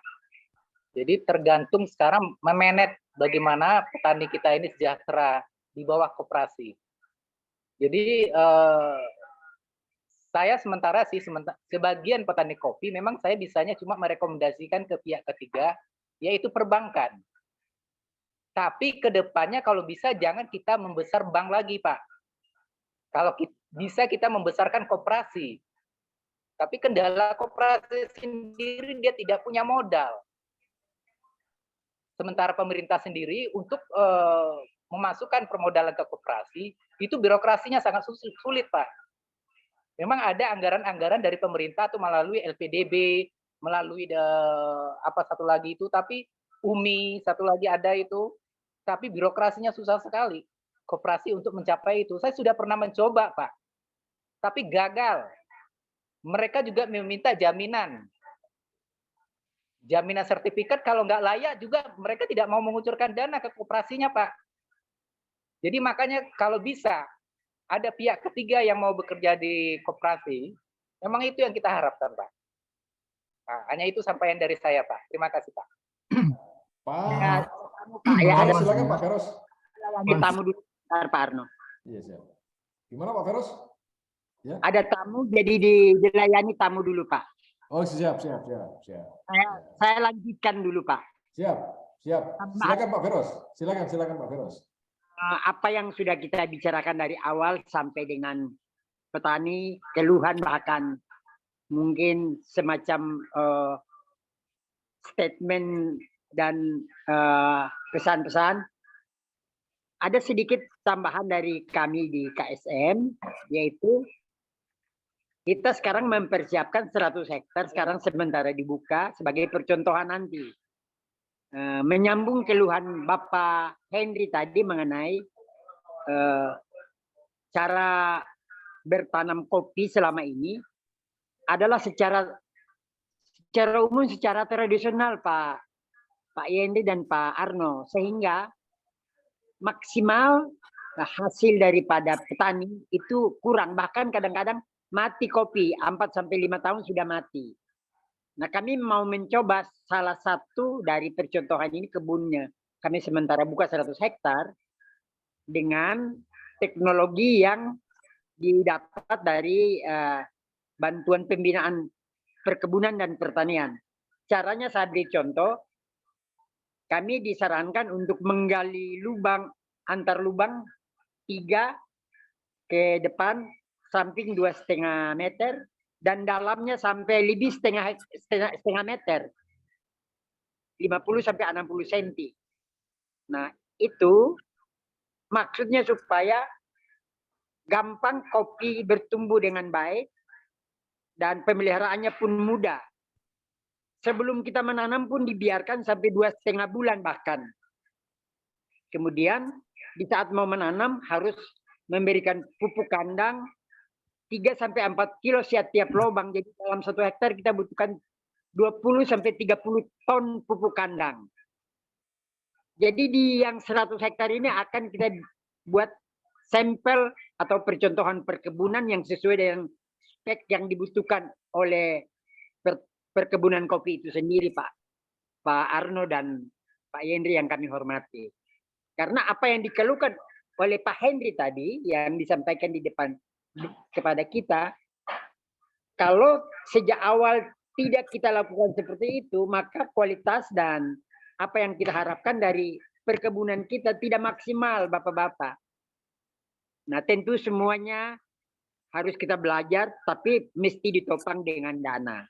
Jadi tergantung sekarang memanage bagaimana petani kita ini sejahtera di bawah koperasi. Jadi saya sementara sebagian petani kopi memang saya bisanya cuma merekomendasikan ke pihak ketiga, yaitu perbankan. Tapi ke depannya kalau bisa jangan kita membesar bank lagi Pak. Kalau bisa kita membesarkan koperasi. Tapi kendala koperasi sendiri dia tidak punya modal. Sementara pemerintah sendiri untuk memasukkan permodalan ke koperasi, itu birokrasinya sangat sulit Pak. Memang ada anggaran-anggaran dari pemerintah atau melalui LPDB, melalui apa satu lagi itu, tapi UMI satu lagi ada itu, tapi birokrasinya susah sekali. Koperasi untuk mencapai itu, saya sudah pernah mencoba Pak, tapi gagal. Mereka juga meminta jaminan sertifikat, kalau nggak layak juga mereka tidak mau mengucurkan dana ke koperasinya Pak. Jadi makanya kalau bisa ada pihak ketiga yang mau bekerja di koperasi, memang itu yang kita harapkan, Pak. Nah, hanya itu sampaian dari saya, Pak. Terima kasih, Pak. Ya, Pak Pak, ya ada Feros, silakan Pak Feros. lagi tamu dulu, Pak Arno. Iya, siap. Gimana Pak Feros? Ya. Ada tamu, jadi dilayani tamu dulu, Pak. Oh, siap. Saya lanjutkan dulu, Pak. Siap. Silakan Pak Feros. Silakan Pak Feros. Apa yang sudah kita bicarakan dari awal sampai dengan petani, keluhan bahkan mungkin semacam statement dan pesan-pesan. Ada sedikit tambahan dari kami di KSM, yaitu kita sekarang mempersiapkan 100 hektar sekarang sementara dibuka sebagai percontohan nanti. Menyambung keluhan Bapak Henry tadi mengenai cara bertanam kopi selama ini adalah secara umum, secara tradisional, Pak Henry dan Pak Arno, sehingga maksimal hasil daripada petani itu kurang, bahkan kadang-kadang mati kopi, 4-5 tahun sudah mati. Nah, kami mau mencoba salah satu dari percontohan ini, kebunnya kami sementara buka 100 hektar dengan teknologi yang didapat dari bantuan pembinaan perkebunan dan pertanian. Caranya saya beri contoh, kami disarankan untuk menggali lubang, antar lubang 3 ke depan, samping 2,5 meter, dan dalamnya sampai lebih setengah meter, 50-60 cm. Nah, itu maksudnya supaya gampang kopi bertumbuh dengan baik dan pemeliharaannya pun mudah. Sebelum kita menanam pun dibiarkan sampai 2,5 bulan bahkan. Kemudian di saat mau menanam harus memberikan pupuk kandang 3-4 kilo setiap lubang. Jadi dalam 1 hektar kita butuhkan 20-30 ton pupuk kandang. Jadi di yang 100 hektar ini akan kita buat sampel atau percontohan perkebunan yang sesuai dengan spek yang dibutuhkan oleh perkebunan kopi itu sendiri, Pak Arno dan Pak Henry yang kami hormati. Karena apa yang dikeluhkan oleh Pak Henry tadi yang disampaikan di depan kepada kita, kalau sejak awal tidak kita lakukan seperti itu, maka kualitas dan apa yang kita harapkan dari perkebunan kita tidak maksimal, Bapak-bapak. Nah, tentu semuanya harus kita belajar, tapi mesti ditopang dengan dana.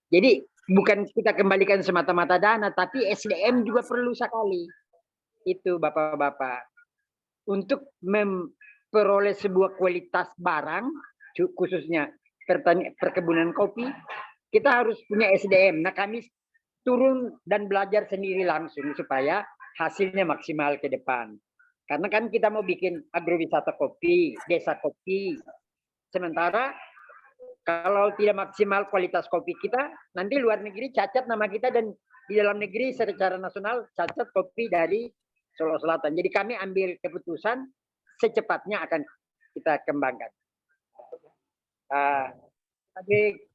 Jadi bukan kita kembalikan semata-mata dana, tapi SDM juga perlu sekali. Itu Bapak-bapak. Untuk memperoleh sebuah kualitas barang, khususnya perkebunan kopi, kita harus punya SDM. Nah, kami turun dan belajar sendiri langsung supaya hasilnya maksimal ke depan. Karena kan kita mau bikin agrowisata kopi, desa kopi. Sementara kalau tidak maksimal kualitas kopi kita, nanti luar negeri cacat nama kita, dan di dalam negeri secara nasional cacat kopi dari Solo Selatan. Jadi kami ambil keputusan secepatnya akan kita kembangkan. Sebagai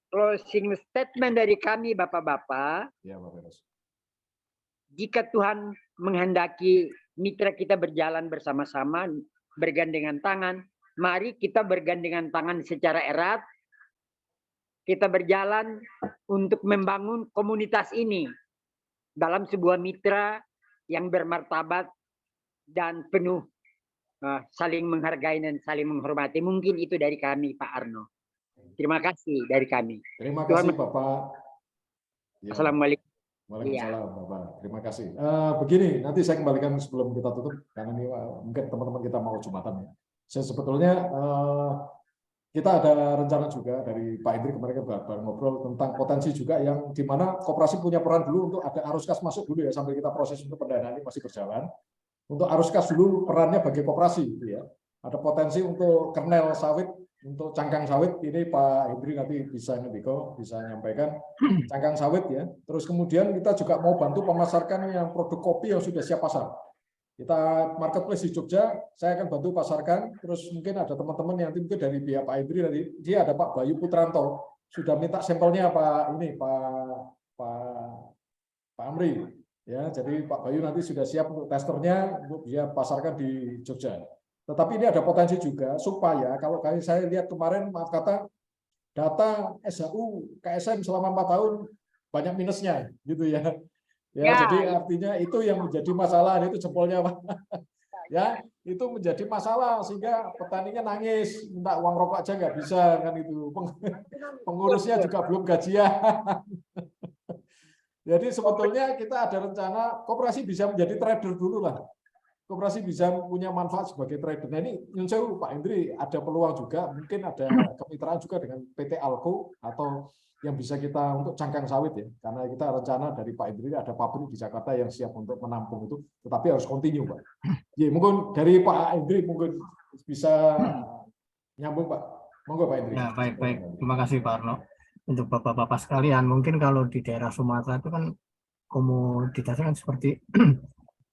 closing statement dari kami, Bapak-bapak, Ya, Pak Feros. jika Tuhan menghendaki mitra kita berjalan bersama-sama, bergandengan tangan, mari kita bergandengan tangan secara erat. Kita berjalan untuk membangun komunitas ini dalam sebuah mitra yang bermartabat dan penuh saling menghargai dan saling menghormati. Mungkin itu dari kami, Pak Arno. Terima kasih dari kami. Terima kasih Bapak. Ya. Assalamualaikum. Waalaikumsalam Bapak. Terima kasih. Begini, nanti saya kembalikan sebelum kita tutup, karena ini mungkin teman-teman kita mau Jumatan ya. Sebetulnya kita ada rencana juga dari Pak Hendri kemarin kita ngobrol tentang potensi juga yang di mana koperasi punya peran dulu untuk ada arus kas masuk dulu ya, sambil kita proses untuk pendanaan ini masih berjalan. Untuk arus kas dulu perannya bagi koperasi gitu ya. Ada potensi untuk kernel sawit, untuk cangkang sawit ini Pak Hendri nanti bisa nyampaikan cangkang sawit ya. Terus kemudian kita juga mau bantu memasarkan yang produk kopi yang sudah siap pasar. Kita marketplace di Jogja, saya akan bantu pasarkan. Terus mungkin ada teman-teman yang mungkin dari pihak Pak Hendri, dari dia ada Pak Bayu Putranto, sudah minta sampelnya Pak Amri. Ya, jadi Pak Bayu nanti sudah siap untuk testernya untuk dia pasarkan di Jogja. Tetapi ini ada potensi juga supaya kalau saya lihat kemarin, maaf kata, data SHU KSM selama 4 tahun banyak minusnya, gitu ya. Ya, jadi artinya itu yang menjadi masalah, itu jempolnya Pak. Ya, itu menjadi masalah sehingga petaninya nangis, minta uang rokok aja nggak bisa kan itu. Pengurusnya juga belum gajian. Jadi sebetulnya kita ada rencana koperasi bisa menjadi trader dulu lah. Koperasi bisa punya manfaat sebagai trader. Nah ini nyun sewu Pak Hendri, ada peluang juga, mungkin ada kemitraan juga dengan PT Alco atau yang bisa kita untuk cangkang sawit ya. Karena kita rencana dari Pak Hendri ada pabrik di Jakarta yang siap untuk menampung itu, tetapi harus continue Pak. Ya, mungkin dari Pak Hendri mungkin bisa nyambung Pak. Monggo Pak Hendri. Ya, baik. Terima kasih Pak Arno. Untuk Bapak-Bapak sekalian, mungkin kalau di daerah Sumatera itu kan komoditasnya kan seperti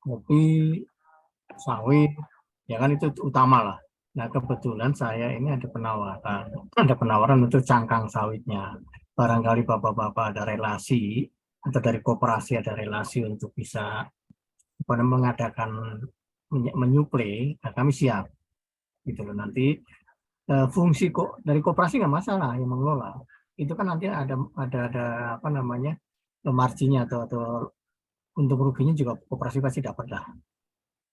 kopi, sawit, ya kan itu utama lah. Nah kebetulan saya ini ada penawaran untuk cangkang sawitnya. Barangkali bapak-bapak ada relasi atau dari koperasi ada relasi untuk bisa mengadakan menyuplai, nah kami siap. Gitu loh. Nanti fungsi kok dari koperasi nggak masalah yang mengelola. Itu kan nanti ada apa namanya marginnya atau untung ruginya juga koperasi pasti dapat lah.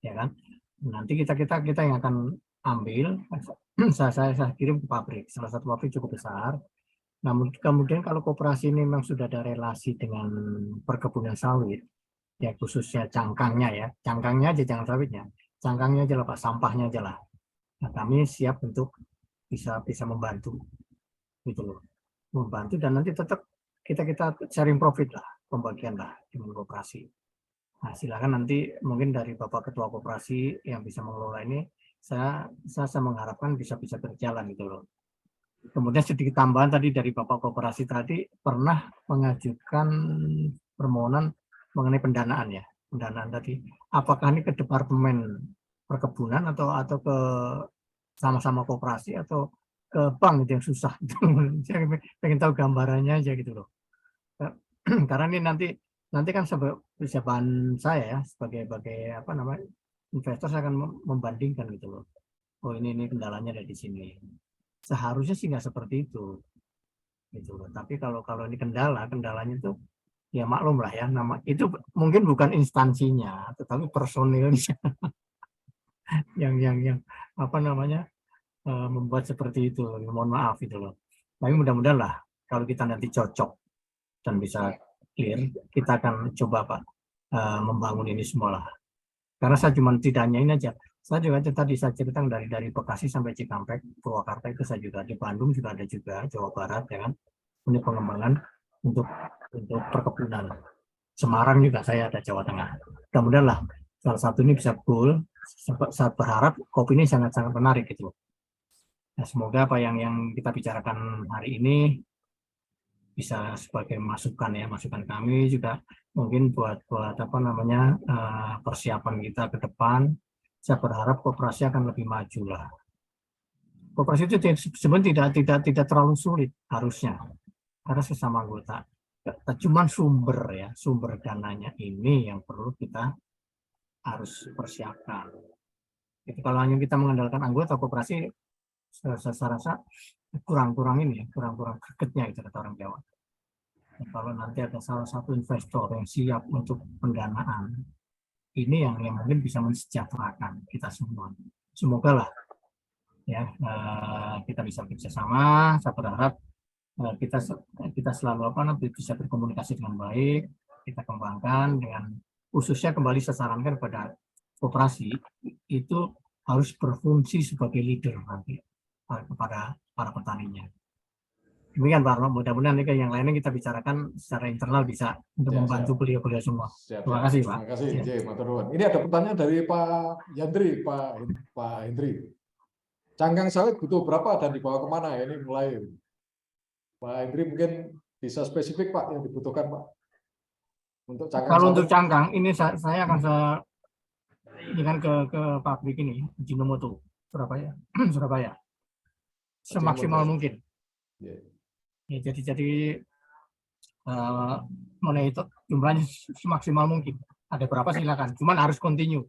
Ya kan, nanti kita yang akan ambil, saya kirim ke pabrik, salah satu pabrik cukup besar. Namun kemudian kalau koperasi ini memang sudah ada relasi dengan perkebunan sawit, ya khususnya cangkangnya aja, jangan sawitnya, cangkangnya aja lah Pak, sampahnya aja lah. Nah kami siap untuk bisa membantu, gitu loh, membantu dan nanti tetap kita sharing profit lah, pembagian lah dengan koperasi. Nah, silakan nanti mungkin dari Bapak Ketua Koperasi yang bisa mengelola ini, saya mengharapkan bisa berjalan gitu loh. Kemudian sedikit tambahan tadi dari Bapak Koperasi tadi pernah mengajukan permohonan mengenai pendanaan ya, pendanaan tadi. Apakah ini ke Departemen Perkebunan atau ke sama-sama koperasi atau ke bank itu yang susah. Saya pengen tahu gambarannya aja gitu loh. Karena ini nanti kan bahan saya ya sebagai apa namanya investor, saya akan membandingkan gitu loh. Oh ini kendalanya ada di sini. Seharusnya sih nggak seperti itu, gitu loh. Tapi kalau ini kendalanya itu ya maklum lah ya, nama itu mungkin bukan instansinya, tetapi personilnya yang apa namanya membuat seperti itu. Mohon maaf gitu loh. Tapi mudah-mudahan lah kalau kita nanti cocok dan bisa clear, kita akan coba Pak membangun ini semua lah. Karena saya cuma tidak hanya ini aja, saya juga tadi saya ceritakan dari Bekasi sampai Cikampek, Purwakarta itu saya juga di Bandung juga ada juga, Jawa Barat ya kan, ini pengembangan untuk perkebunan. Semarang juga saya ada, Jawa Tengah. Mudah-mudahan lah salah satu ini bisa goal. Saya berharap kopi ini sangat-sangat menarik gitu. Nah, semoga apa yang kita bicarakan hari ini bisa sebagai masukan kami juga mungkin buat apa namanya persiapan kita ke depan. Saya berharap koperasi akan lebih maju lah. Koperasi itu sebenarnya tidak terlalu sulit harusnya karena sesama anggota. Cuman sumber dananya ini yang perlu kita harus persiapkan. Jadi kalau hanya kita mengandalkan anggota koperasi, saya rasa kurang gregetnya itu kata orang Jawa. Nah, kalau nanti ada salah satu investor yang siap untuk pendanaan, ini yang mungkin bisa mensejahterakan kita semua. Semoga lah ya kita bisa bekerjasama. Saya berharap kita selalu bisa berkomunikasi dengan baik, kita kembangkan dengan khususnya kembali saya sarankan kepada koperasi itu harus berfungsi sebagai leader nanti kepada para petaninya. Demikian Pak Arno, mudah-mudahan yang lainnya kita bicarakan secara internal bisa untuk membantu beliau-beliau semua. Terima kasih Pak. Terima kasih. Ini ada pertanyaan dari Pak Yandri, Pak Hendri. Cangkang sawit butuh berapa dan dibawa kemana? Ini mulai Pak Hendri mungkin bisa spesifik Pak yang dibutuhkan Pak untuk cangkang. Kalau untuk cangkang ini saya akan ini kan ke pabrik ini Ajinomoto Surabaya, Surabaya semaksimal mungkin. Ya. Ya, jadi monitor jumlahnya semaksimal mungkin. Ada berapa silakan, cuman harus continue.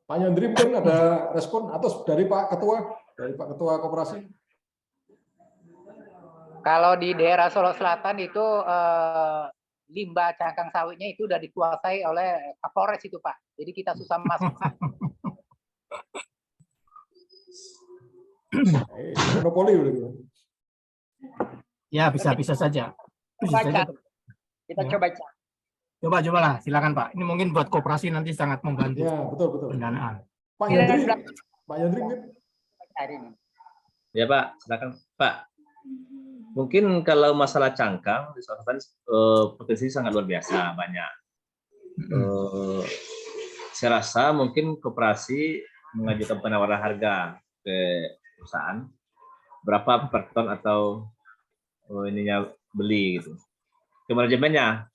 Pak Yandri mungkin ada respon atau dari Pak Ketua Koperasi? Kalau di daerah Solo Selatan itu limbah cangkang sawitnya itu udah dikuasai oleh Kapolres itu Pak. Jadi kita susah masuk. Monopoli udah. Ya bisa saja. Bisa Baca. saja. Kita Ya. coba cek. Coba lah, silakan Pak. Ini mungkin buat koperasi nanti sangat membantu Ya, betul. pendanaan. Pak Yandri mungkin. Hari ini. Ya Pak, silakan Pak. Mungkin kalau masalah cangkang di Selatan potensi sangat luar biasa, banyak. Saya rasa mungkin koperasi mengajukan penawaran harga ke perusahaan berapa per ton atau ininya beli gitu. Ke manajemennya.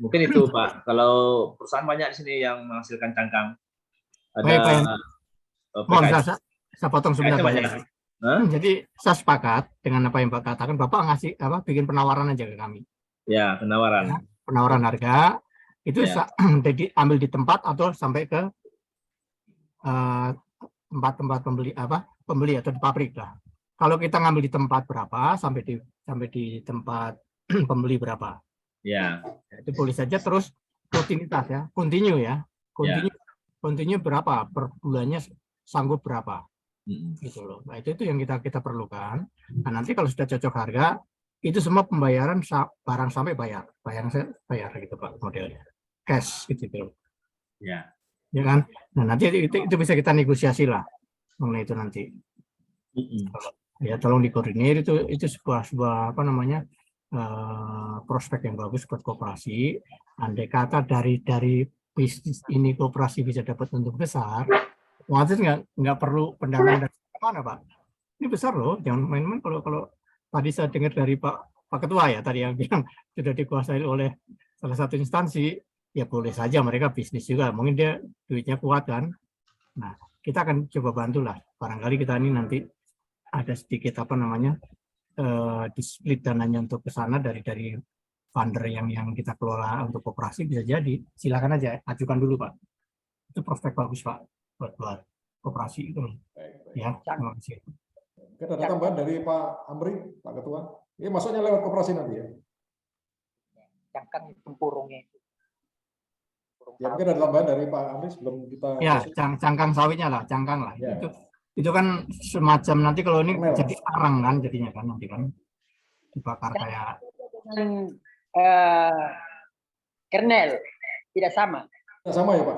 Mungkin itu Pak. Kalau perusahaan banyak di sini yang menghasilkan cangkang. Ada Mohon saya potong sebentar Pak. banyak. Jadi saya sepakat dengan apa yang Pak katakan. Bapak bikin penawaran aja ke kami. Ya, penawaran. Ya, penawaran harga itu Ya. ambil di tempat atau sampai ke tempat-tempat pembeli atau di pabrik lah. Kalau kita ngambil di tempat berapa sampai di tempat pembeli berapa. Ya. Itu boleh saja, terus rutinitas ya, continue berapa per bulannya, sanggup berapa. Gitu loh. Nah, itu yang kita perlukan. Nah, nanti kalau sudah cocok harga, itu semua pembayaran barang sampai bayar gitu Pak, modelnya cash gitu. Ya. Ya kan. Nah, nanti itu bisa kita negosiasi lah mengenai itu nanti. Ya, tolong dikoordinir, itu sebuah prospek yang bagus buat koperasi. Andai kata dari bisnis ini koperasi bisa dapat untung besar, maksudnya nggak perlu pendanaan dari mana Pak. Ini besar loh, jangan main-main. Kalau tadi saya dengar dari Pak Ketua ya tadi yang bilang sudah dikuasai oleh salah satu instansi, ya boleh saja mereka bisnis juga, mungkin dia duitnya kuat kan. Nah, kita akan coba bantulah, barangkali kita ini nanti ada sedikit di-split dananya untuk ke sana dari funder yang kita kelola untuk koperasi, bisa jadi. Silakan aja ajukan dulu Pak. Itu prospek bagus Pak buat koperasi itu. Ya, terima kasih. Kita ada tambahan dari Pak Amri, Pak Ketua. Ini masuknya lewat koperasi nanti ya. Cangkang tempurungnya. Ya, mungkin ada tambahan dari Pak Amri sebelum kita. Ya, cangkang sawitnya lah, cangkang lah. Ya. Itu kan semacam nanti kalau ini jadi arang kan jadinya kan nanti kan dibakar kayak. Kernel tidak sama. Tidak sama ya Pak?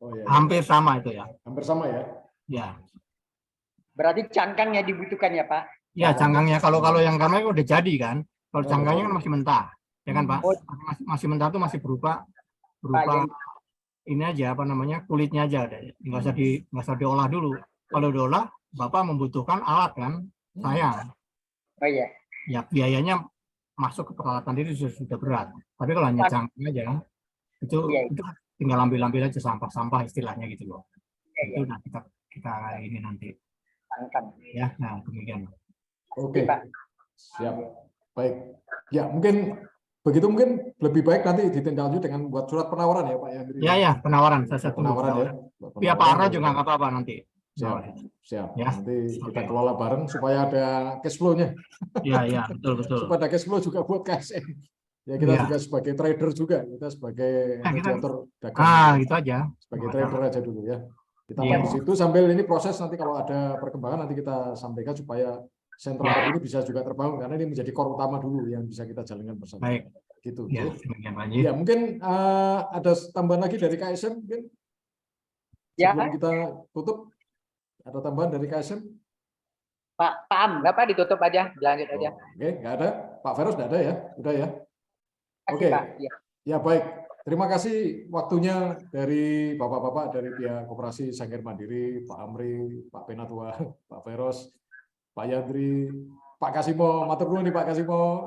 Oh, ya. Hampir sama itu ya. Hampir sama ya. Ya. Berarti cangkangnya dibutuhkan ya Pak? Ya, cangkangnya kalau yang kami udah jadi kan. Kalau cangkangnya kan masih mentah, ya kan Pak? Masih mentah tuh masih berupa ini aja kulitnya aja, nggak usah diolah dulu. Kalau diolah, Bapak membutuhkan alat kan, sayang. Oh iya. Ya biayanya masuk ke peralatan itu sudah berat. Tapi kalau hanya cangkang aja, itu tinggal ambil aja sampah istilahnya gitu loh. Itu nah kita ini nanti. Ya, nah demikian. Oke, siap. Baik. Ya, mungkin lebih baik nanti ditindaklanjut dengan buat surat penawaran ya Pak Yandri. Ya, penawaran. Saya penawaran ya. Pihak Pak Arno juga nggak apa-apa nanti. Siap. Ya. Nanti kita kelola bareng supaya ada cash flow-nya. Iya, betul. Supaya ada cash flow juga buat KSN. Ya, kita juga sebagai trader juga, kita sebagai mediator dagang. Gitu aja. Sebagai trader aja dulu ya. Kita di situ sambil ini proses, nanti kalau ada perkembangan nanti kita sampaikan supaya sentral ini bisa juga terbangun, karena ini menjadi core utama dulu yang bisa kita jalankan bersama. Baik. Gitu. Ya, mungkin ada tambahan lagi dari KSM mungkin. Sebelum kita tutup, ada tambahan dari KSM? Pak Am, nggak Pak, ditutup aja, lanjut aja. Oke, nggak ada. Pak Feros nggak ada ya? Udah ya? Oke. Ya baik. Terima kasih waktunya dari Bapak-Bapak dari pihak Koperasi Sangir Mandiri, Pak Amri, Pak Penatua, Pak Feros, Pak Yandri, Pak Kasimo, matur nuwun nih Pak Kasimo.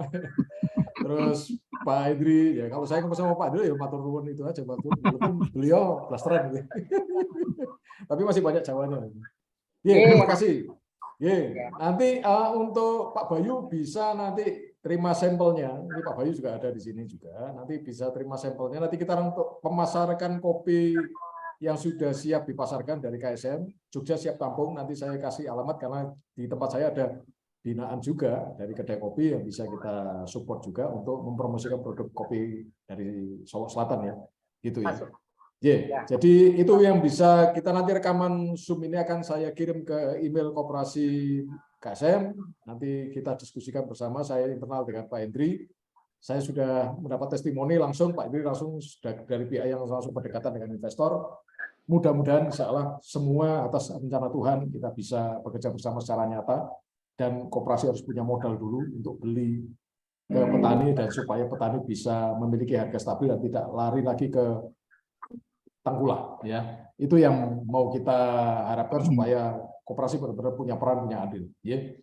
Terus Pak Hendri, ya kalau saya ngomong sama Pak Hendri ya matur nuwun itu aja, matur. Walaupun beliau blasteran gitu. Tapi masih banyak Jawanya. Terima kasih. Nanti untuk Pak Bayu bisa nanti terima sampelnya. Ini Pak Bayu juga ada di sini juga. Nanti bisa terima sampelnya. Nanti kita untuk pemasarkan kopi yang sudah siap dipasarkan dari KSM, Jogja siap tampung. Nanti saya kasih alamat karena di tempat saya ada binaan juga dari kedai kopi yang bisa kita support juga untuk mempromosikan produk kopi dari Solo Selatan ya. Gitu ya. Jadi itu yang bisa kita nanti rekaman Zoom ini akan saya kirim ke email Koperasi KSM. Nanti kita diskusikan bersama. Saya internal dengan Pak Hendri. Saya sudah mendapat testimoni langsung, Pak Hendri langsung sudah dari pihak yang langsung berdekatan dengan investor. Mudah-mudahan insya Allah semua atas rencana Tuhan kita bisa bekerja bersama secara nyata. Dan koperasi harus punya modal dulu untuk beli ke petani dan supaya petani bisa memiliki harga stabil dan tidak lari lagi ke tengkulak ya. Itu yang mau kita harapkan supaya koperasi benar-benar punya peran, punya andil ya.